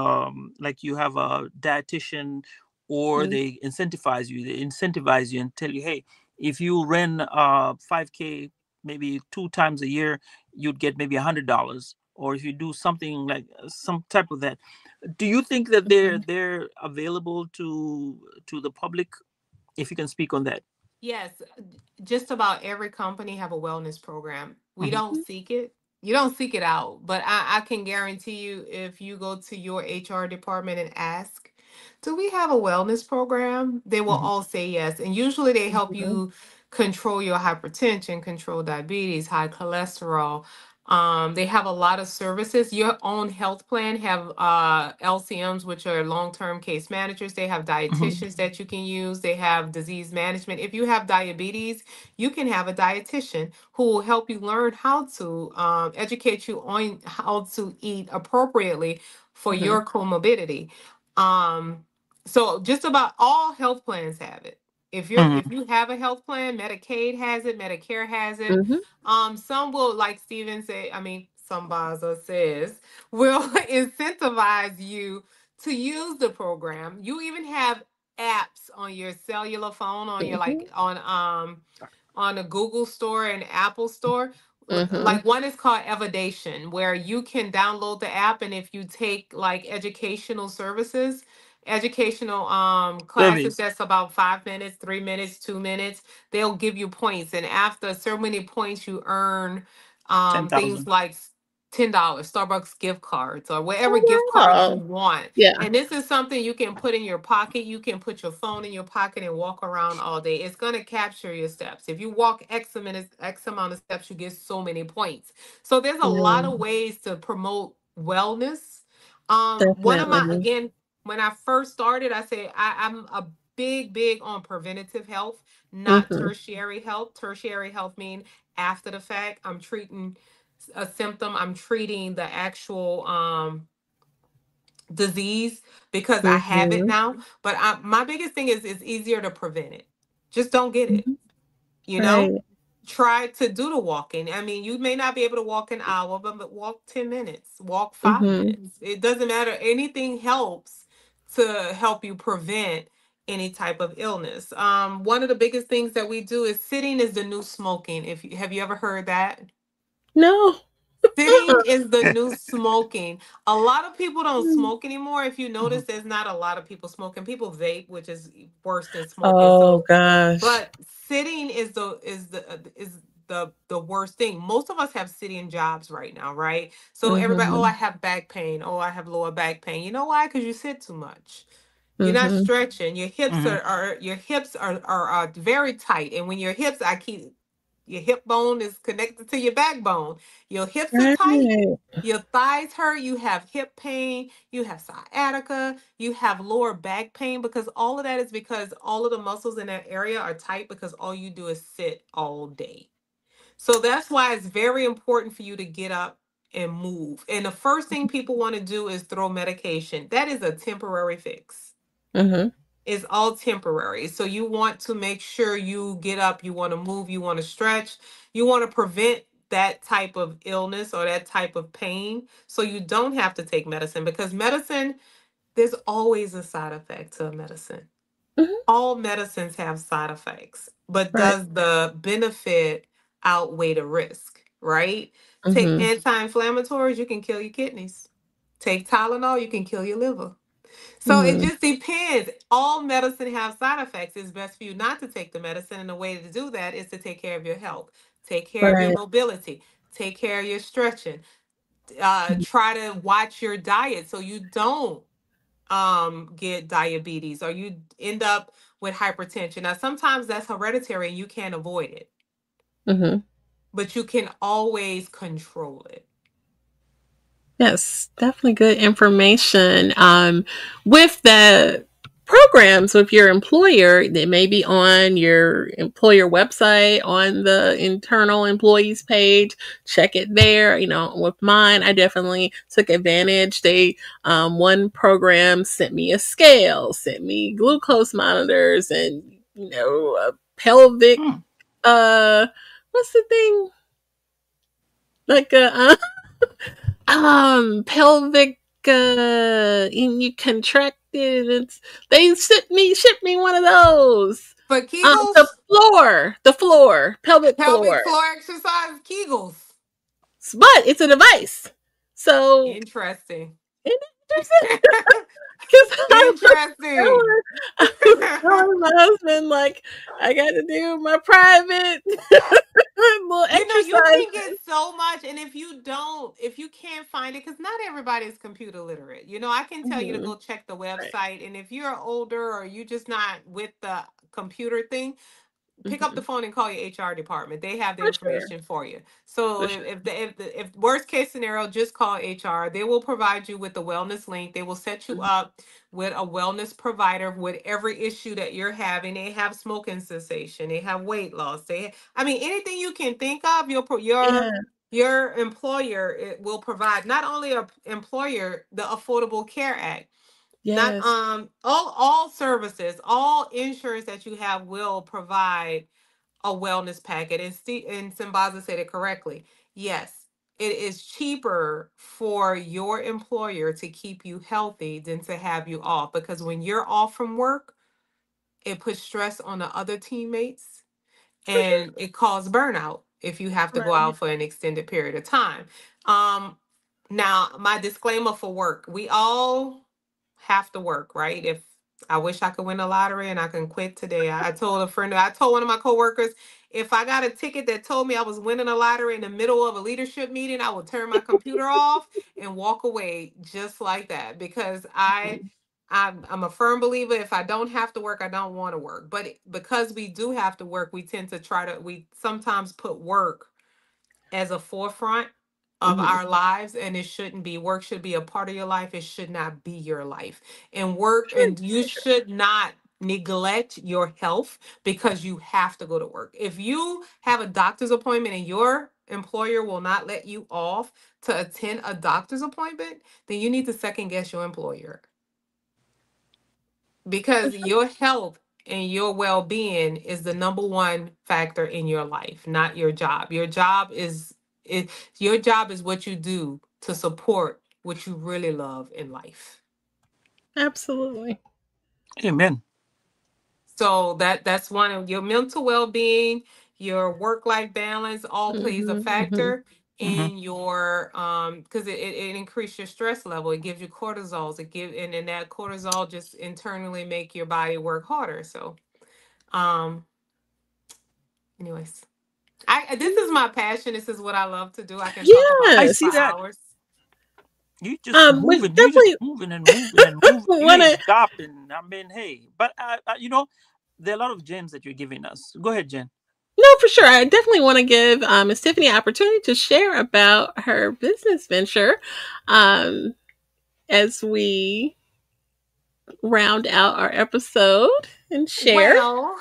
you have a dietitian, or Mm-hmm. they incentivize you and tell you, hey, if you ran 5K maybe 2 times a year, you'd get maybe $100. Or if you do something like some type of that. Do you think that they're available to the public, if you can speak on that? Yes, just about every company have a wellness program. We Hmm. don't seek it. You don't seek it out, but I can guarantee you if you go to your HR department and ask, do we have a wellness program? They will Hmm. all say yes. And usually they help Hmm. you control your hypertension, control diabetes, high cholesterol. They have a lot of services. Your own health plan have LCMs, which are long-term case managers. They have Hmm. dietitians that you can use. They have disease management. If you have diabetes, you can have a dietitian who will help you learn how to educate you on how to eat appropriately for Hmm. your comorbidity. Um, so just about all health plans have it. If Hmm. you have a health plan, Medicaid has it, Medicare has it. Hmm. Some will, like Steven said, I mean, some Baza says, will incentivize you to use the program. You even have apps on your cellular phone, on your Hmm. like on a Google store and Apple store. Hmm. Like one is called Evidation, where you can download the app, and if you take like educational services, educational classes, Surveys. that's about 5 minutes, 3 minutes, 2 minutes, they'll give you points. And after so many points, you earn things 10,000. like $10 Starbucks gift cards or whatever gift Oh, cards you wow. want. Yeah. And this is something you can put in your pocket. You can put your phone in your pocket and walk around all day. It's going to capture your steps. If you walk X amount of steps, you get so many points. So there's a lot Yeah. of ways to promote wellness. One of my, Definitely. again, when I first started, I say I'm a big on preventative health, not Mhm. tertiary health. Tertiary health mean after the fact. I'm treating a symptom. I'm treating the actual disease because I have it Mhm. now. But my biggest thing is it's easier to prevent it. Just don't get it. Mhm. You know, Right. try to do the walking. I mean, you may not be able to walk an hour, but walk 10 minutes, walk 5 Mhm. minutes. It doesn't matter. Anything helps to help you prevent any type of illness. One of the biggest things that we do is sitting is the new smoking. If you have you ever heard that? No. Sitting is the new smoking. A lot of people don't Mm. smoke anymore. If you Mhm. notice, there's not a lot of people smoking. People vape, which is worse than smoking. Oh So, gosh. but sitting is the worst thing. Most of us have sitting jobs right now, right? So everybody, oh, I Mhm. have back pain. Oh, I have lower back pain. You know why? Because you sit too much. You're not Mhm. stretching. Your hips Mhm. are very tight. And when your hips, I keep your hip bone is connected to your backbone. Your hips are tight. Right. Your thighs hurt. You have hip pain. You have sciatica. You have lower back pain because all of that is because all of the muscles in that area are tight because all you do is sit all day. So that's why it's very important for you to get up and move. And the first thing people want to do is throw medication. That is a temporary fix. Mhm. It's all temporary. So you want to make sure you get up, you want to move, you want to stretch, you want to prevent that type of illness or that type of pain so you don't have to take medicine because medicine, there's always a side effect to a medicine. Mhm. All medicines have side effects, but Right. does the benefit outweigh the risk, right? Take Mhm. anti-inflammatories, you can kill your kidneys. Take Tylenol, you can kill your liver. So it Mhm. just depends. All medicine have side effects. It's best for you not to take the medicine. And the way to do that is to take care of your health, take care of your Right. mobility, take care of your stretching. Mhm. Try to watch your diet so you don't get diabetes or you end up with hypertension. Now sometimes that's hereditary and you can't avoid it, Mhm. but you can always control it. Yes, definitely good information. With the programs with your employer, they may be on your employer website, on the internal employees page. Check it there. You know, with mine, I definitely took advantage. One program sent me a scale, sent me glucose monitors, and a pelvic. Hmm. What's the thing? Like a pelvic and you contracted. They shipped me one of those. For The Kegels, pelvic pelvic floor, floor exercise, Kegels. but it's a device. So Interesting. interesting because Interesting. I was telling my husband like I got to do my private little You exercise. can get so much, and if you can't find it, because not everybody is computer literate. I can tell you to Mhm. go check the Right. website, and if you're older or you just not with the computer thing, pick up the Hmm. phone and call your HR department. They have the For sure. information for you. So For sure. if worst case scenario, just call HR. They will provide you with the wellness link. They will set you Mhm. up with a wellness provider with every issue that you're having. They have smoking cessation. They have weight loss. I mean, anything you can think of, Yeah. your employer will provide. Not only a employer, the Affordable Care Act. Not Yes. all services, all insurance that you have will provide a wellness packet. And Simbaza said it correctly. Yes, it is cheaper for your employer to keep you healthy than to have you off because when you're off from work, it puts stress on the other teammates For sure. and it causes burnout if you have to go Right. out for an extended period of time. Um, Now, my disclaimer for work: we all have to work, right? If I wish I could win the lottery and I can quit today. I told one of my coworkers, If I got a ticket that told me I was winning a lottery in the middle of a leadership meeting, I would turn my computer off and walk away just like that, because I'm a firm believer, if I don't have to work, I don't want to work. But because we do have to work, we tend to we sometimes put work as a forefront of Mhm. our lives, and it shouldn't be. Work should be a part of your life. It should not be your life. And work, Sure, and you sure. should not neglect your health because you have to go to work. If you have a doctor's appointment and your employer will not let you off to attend a doctor's appointment, then you need to second guess your employer, because your health and your well-being is the number one factor in your life, not your job. It, your job is what you do to support what you really love in life. Absolutely. Amen. So that's one of your mental well-being, your work-life balance all plays a Mhm, mhm. factor Hmm. in your because it increases your stress level. It gives you cortisols. And then that cortisol just internally make your body work harder. So um anyways, I this is my passion. This is what I love to do. I can talk about I this Yes. see for that. hours. You just We moving. You just definitely moving and moving and moving. You want ain't to. stopping. I mean, hey, but there are a lot of gems that you're giving us. Go ahead, Jen. No, for sure. I definitely want to give Miss Tiffany an opportunity to share about her business venture um, as we round out our episode and share. Well,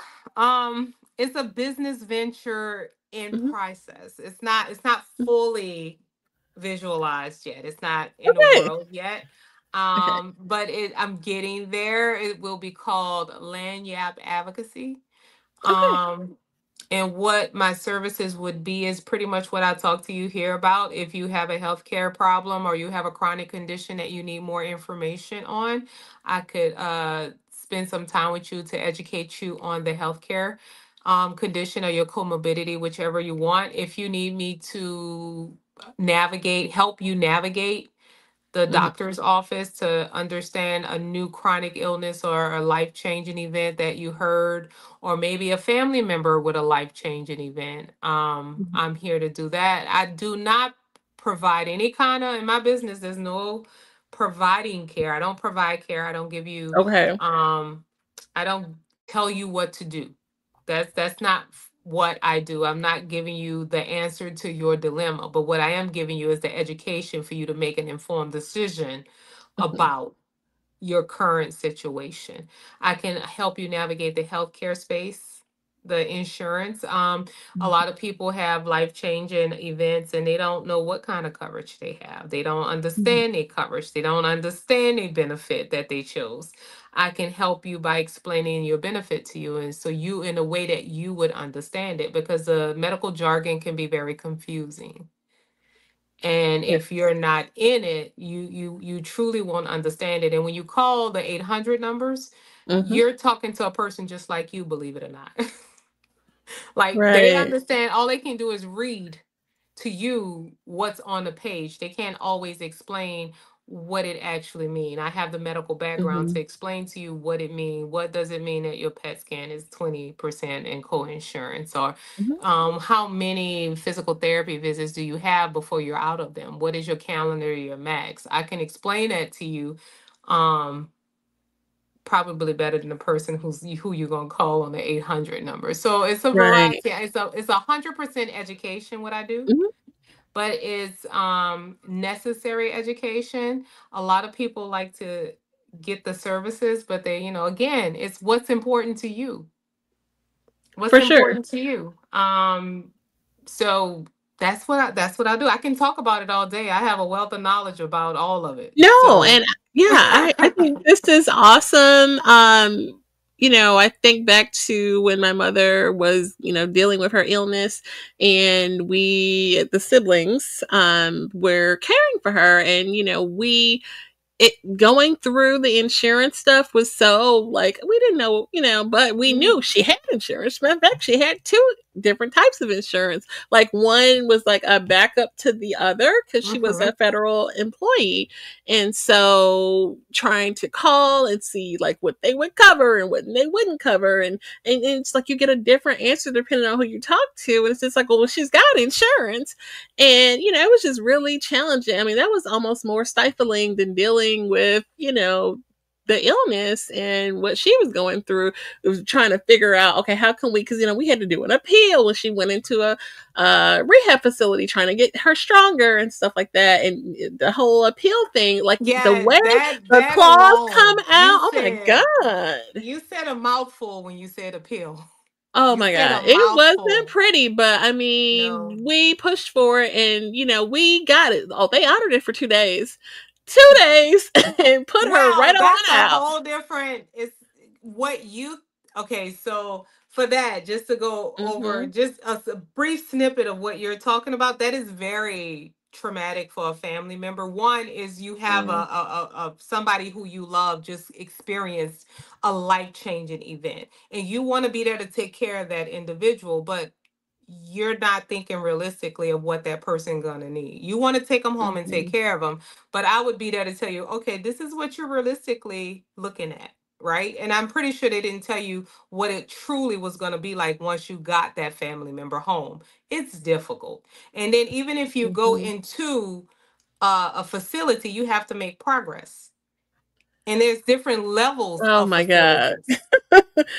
it's a business venture in Mhm. process. It's not fully visualized yet. It's not in the Okay. world yet. Okay. But I'm getting there. It will be called Lanyap Advocacy. Okay. Um, and what my services would be is pretty much what I talked to you here about. If you have a healthcare problem or you have a chronic condition that you need more information on, I could spend some time with you to educate you on the healthcare condition or your comorbidity, whichever you want. If you need me to help you navigate the Mhm. doctor's office to understand a new chronic illness or a life-changing event that you heard, or maybe a family member with a life-changing event. Mhm. I'm here to do that. I do not provide any kind of, in my business, there's no providing care. I don't provide care. I don't give you, Okay. I don't tell you what to do. That's not what I do. I'm not giving you the answer to your dilemma, but what I am giving you is the education for you to make an informed decision Mhm. about your current situation. I can help you navigate the healthcare space, the insurance. A Mhm. lot of people have life-changing events and they don't know what kind of coverage they have. They don't Mhm. understand their coverage. They don't understand the benefit that they chose. I can help you by explaining your benefit to you, and so you in a way that you would understand it, because the medical jargon can be very confusing. And Yeah. if you're not in it, you truly won't understand it. And when you call the 800 numbers, Mhm. you're talking to a person just like you, believe it or not. Like, they Right. understand, all they can do is read to you what's on the page. They can't always explain what it actually mean. I have the medical background to Mhm. explain to you what it mean. What does it mean that your PET scan is 20% in co-insurance? Or Mhm. how many physical therapy visits do you have before you're out of them? What is your calendar, your max? I can explain that to you. Um, Probably better than the person who you're gonna call on the 800 number. So it's a Right. variety. It's 100% education what I do, Mhm. but it's necessary education. A lot of people like to get the services, but they, again, it's what's important to you. What's For sure. important to you? So that's what I do. I can talk about it all day. I have a wealth of knowledge about all of it. No, So and yeah, I think this is awesome. I think back to when my mother was, dealing with her illness, and the siblings, were caring for her, and, it going through the insurance stuff was so like, we didn't know, but we knew she had insurance. Matter of fact, she had two different types of insurance. Like one was like a backup to the other because she was a federal employee. And so trying to call and see like what they would cover and what they wouldn't cover. And it's like you get a different answer depending on who you talk to. And it's just like, well, she's got insurance. And, you know, it was just really challenging. I mean, that was almost more stifling than dealing with, you know, the illness and what she was going through. It was trying to figure out, okay, how can we, because, you know, we had to do an appeal when she went into a rehab facility trying to get her stronger and stuff like that. And the whole appeal thing, like the way the claws come out, oh my God. You said a mouthful when you said appeal. Oh my God. It wasn't pretty, but I mean, we pushed for it and, you know, we got it. Oh, they honored it for 2 days. 2 days and put her right on out. That's a whole different, it's what you, okay, so for that, just to go over just a brief snippet of what you're talking about, that is very traumatic for a family member. One is you have a somebody who you love just experienced a life-changing event, and you want to be there to take care of that individual, but you're not thinking realistically of what that person gonna need. You want to take them home and take care of them, but I would be there to tell you, okay, this is what you're realistically looking at, right? And I'm pretty sure they didn't tell you what it truly was going to be like once you got that family member home. It's difficult. And then even if you go into a facility, you have to make progress. And there's different levels of facilities.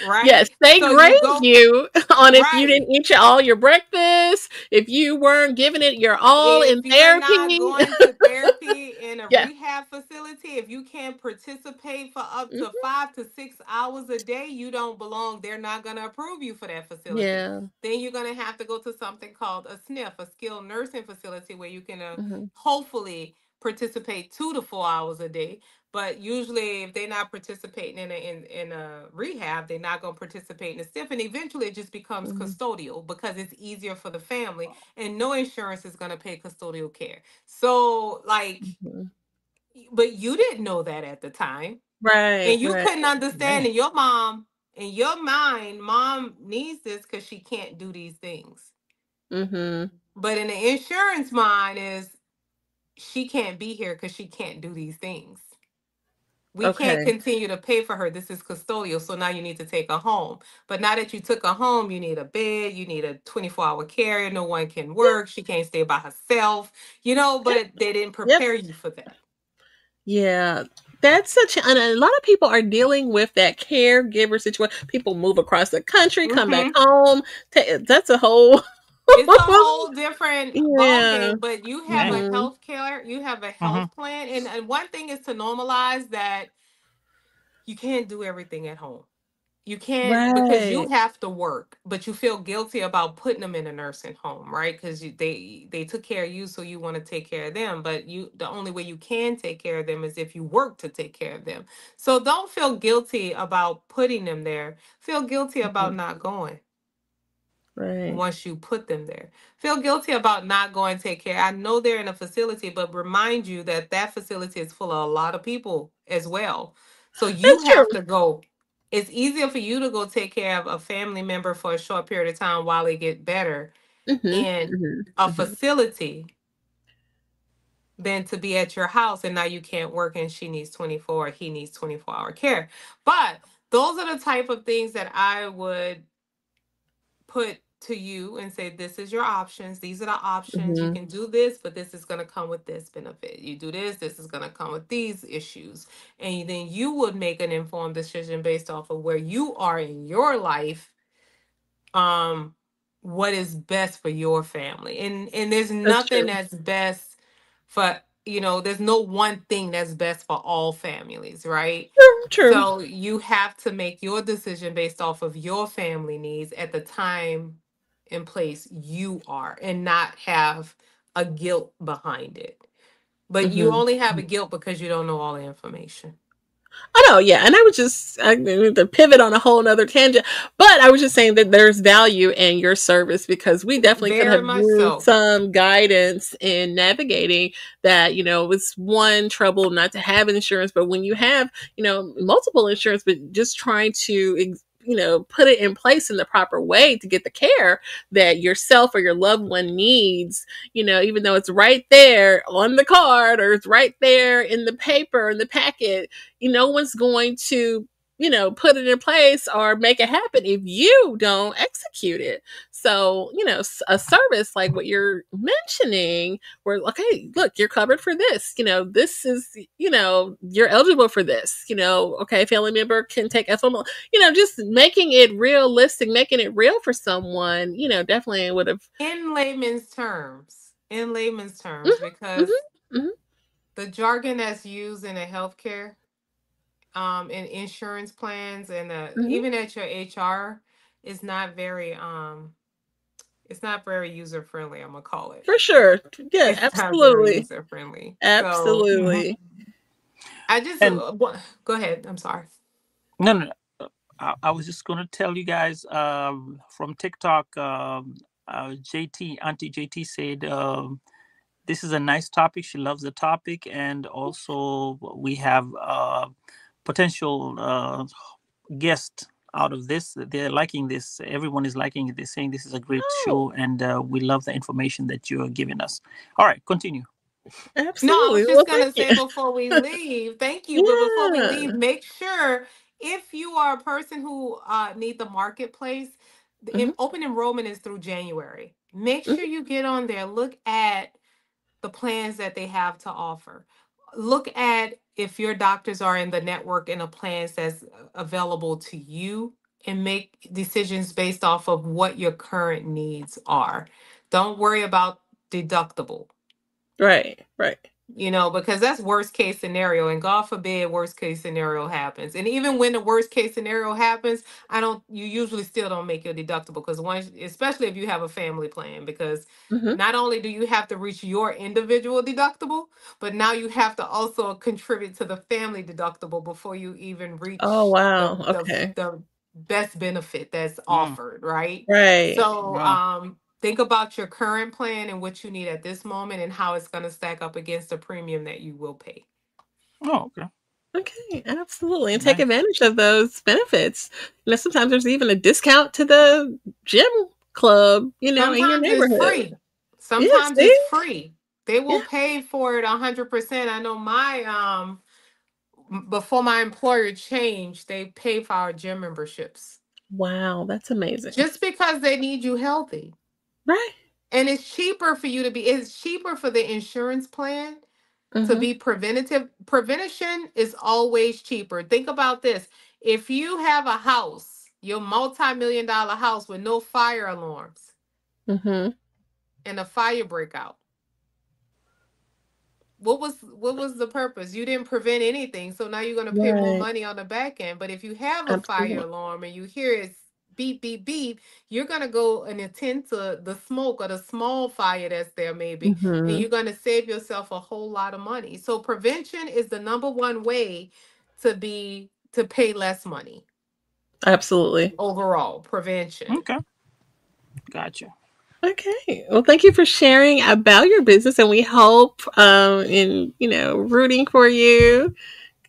Right? Yes, they grade you on if you didn't eat all your breakfast, if you weren't giving it your all in therapy. If you're not going to therapy in a rehab facility, if you can't participate for up to 5 to 6 hours a day, you don't belong. They're not going to approve you for that facility. Yeah. Then you're going to have to go to something called a SNF, a skilled nursing facility, where you can hopefully participate 2 to 4 hours a day. But usually, if they're not participating in a rehab, they're not going to participate in a SNF, and eventually it just becomes custodial because it's easier for the family, and no insurance is going to pay custodial care. So, like, but you didn't know that at the time, right? And you couldn't understand. And your mom, in your mind, mom needs this because she can't do these things. But in the insurance mind is she can't be here because she can't do these things. We can't continue to pay for her. This is custodial. So now you need to take her home. But now that you took her home, you need a bed. You need a 24-hour carrier. No one can work. She can't stay by herself. You know, but they didn't prepare you for that. Yeah. That's such and a lot of people are dealing with that caregiver situation. People move across the country, come back home. That's a whole it's a whole different ballgame, but you have a health care, you have a health plan. And one thing is to normalize that you can't do everything at home. You can't because you have to work, but you feel guilty about putting them in a nursing home, right? Because they took care of you, so you want to take care of them. But the only way you can take care of them is if you work to take care of them. So don't feel guilty about putting them there. Feel guilty about not going. Once you put them there, feel guilty about not going to take care. I know they're in a facility, but remind you that that facility is full of a lot of people as well. So you have to go. It's easier for you to go take care of a family member for a short period of time while they get better in a facility than to be at your house and now you can't work and she needs 24 or he needs 24-hour care. But those are the type of things that I would put to you and say, this is your options. These are the options. You can do this, but this is going to come with this benefit. You do this, this is going to come with these issues. And then you would make an informed decision based off of where you are in your life, what is best for your family. And there's nothing that's best for, there's no one thing that's best for all families, right? True. So you have to make your decision based off of your family needs at the time and place you are, and not have a guilt behind it. But you only have a guilt because you don't know all the information. I know, yeah. And I was just to pivot on a whole nother tangent, but I was just saying that there's value in your service because we definitely could have used some guidance in navigating that. It's one trouble not to have insurance, but when you have, multiple insurance, but just trying to put it in place in the proper way to get the care that yourself or your loved one needs, even though it's right there on the card or it's right there in the paper, in the packet, no one's going to put it in place or make it happen if you don't execute it. So, a service like what you're mentioning, where, okay, look, you're covered for this, this is, you're eligible for this, okay, family member can take FML, just making it realistic, making it real for someone, definitely would have. In layman's terms, Mm-hmm, because mm-hmm. the jargon that's used in the healthcare, in insurance plans and Mm-hmm. even at your HR is not very it's not very user friendly, I'm gonna call it. For sure. Yeah, It's not very absolutely. user friendly. So Absolutely. I just And go ahead. I'm sorry. no. I was just going to tell you guys from TikTok. JT Auntie JT said this is a nice topic. She loves the topic, and also we have potential guest out of this. They're liking this. Everyone is liking it. They're saying this is a great show, and we love the information that you are giving us. All right, continue. No, I Absolutely. was Well, just gonna thank you. say before we leave, thank you. But before we leave, Yeah. make sure if you are a person who need the marketplace, Mm-hmm, open enrollment is through January. Make mm-hmm. sure you get on there. Look at the plans that they have to offer. Look at if your doctors are in the network and the plans that's available to you, and make decisions based off of what your current needs are. Don't worry about deductible, Right, right. because that's worst case scenario, and God forbid worst case scenario happens. And even when the worst case scenario happens, you usually still don't make your deductible, because once, especially if you have a family plan, because Mm-hmm. not only do you have to reach your individual deductible, but now you have to also contribute to the family deductible before you even Oh, reach wow. Okay. the best benefit that's Mm, offered, right? Right. So, wow. think about your current plan and what you need at this moment and how it's going to stack up against the premium that you will pay. Oh, okay. Okay, absolutely. And take Nice. advantage of those benefits. Sometimes there's even a discount to the gym club, in your Sometimes it's neighborhood. free. Yeah, Sometimes it's see? free. They Yeah. will pay for it 100%. I know before my employer changed, they pay for our gym memberships Wow, that's amazing. just because they need you healthy. Right. And it's cheaper for the insurance plan to Mm-hmm. be preventative. Prevention is always cheaper. Think about this. If you have a house, your multi-million dollar house with no fire alarms, Mm-hmm. and a fire breakout, what was the purpose? You didn't prevent anything. So now you're going to pay more Right. money on the back end. But if you have a fire Absolutely. alarm and you hear it beep beep beep, you're going to go and attend to the smoke or the small fire that's there maybe, and Mm-hmm. you're going to save yourself a whole lot of money. So prevention is the number one way to pay less money Absolutely. overall. Prevention. Okay. Gotcha. Okay. Well, thank you for sharing about your business, and we hope in rooting for you.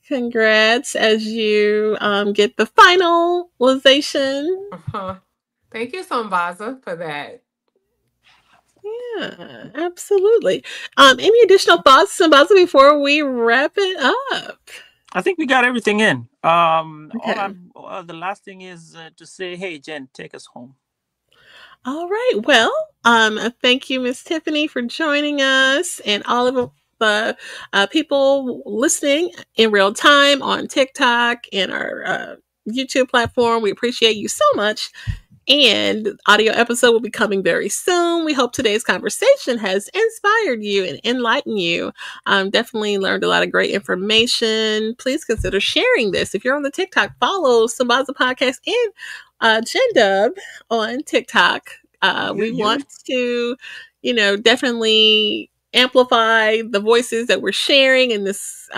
Congrats as you get the finalization. Uh-huh. Thank you, Sambaza, for that. Yeah, absolutely. Any additional thoughts, Sambaza, before we wrap it up? I think we got everything in. Okay. The last thing is to say, hey, Jen, take us home. All right. Well, thank you, Miss Tiffany, for joining us, and all of the people listening in real time on TikTok and our YouTube platform. We appreciate you so much. And the audio episode will be coming very soon. We hope today's conversation has inspired you and enlightened you. Definitely learned a lot of great information. Please consider sharing this. If you're on the TikTok, follow Sambaza Podcast and Jen Dub on TikTok. We want to, definitely amplify the voices that we're sharing in this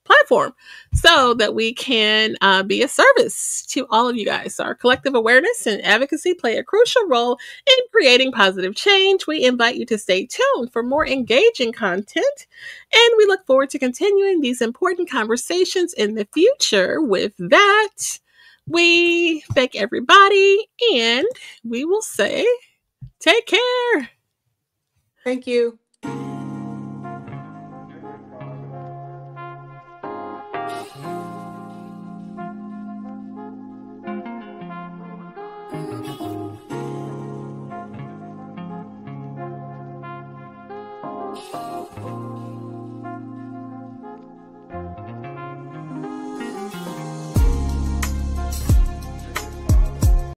platform so that we can be a service to all of you guys. So our collective awareness and advocacy play a crucial role in creating positive change. We invite you to stay tuned for more engaging content, and we look forward to continuing these important conversations in the future. With that, We thank everybody, and we will say, take care. Thank you.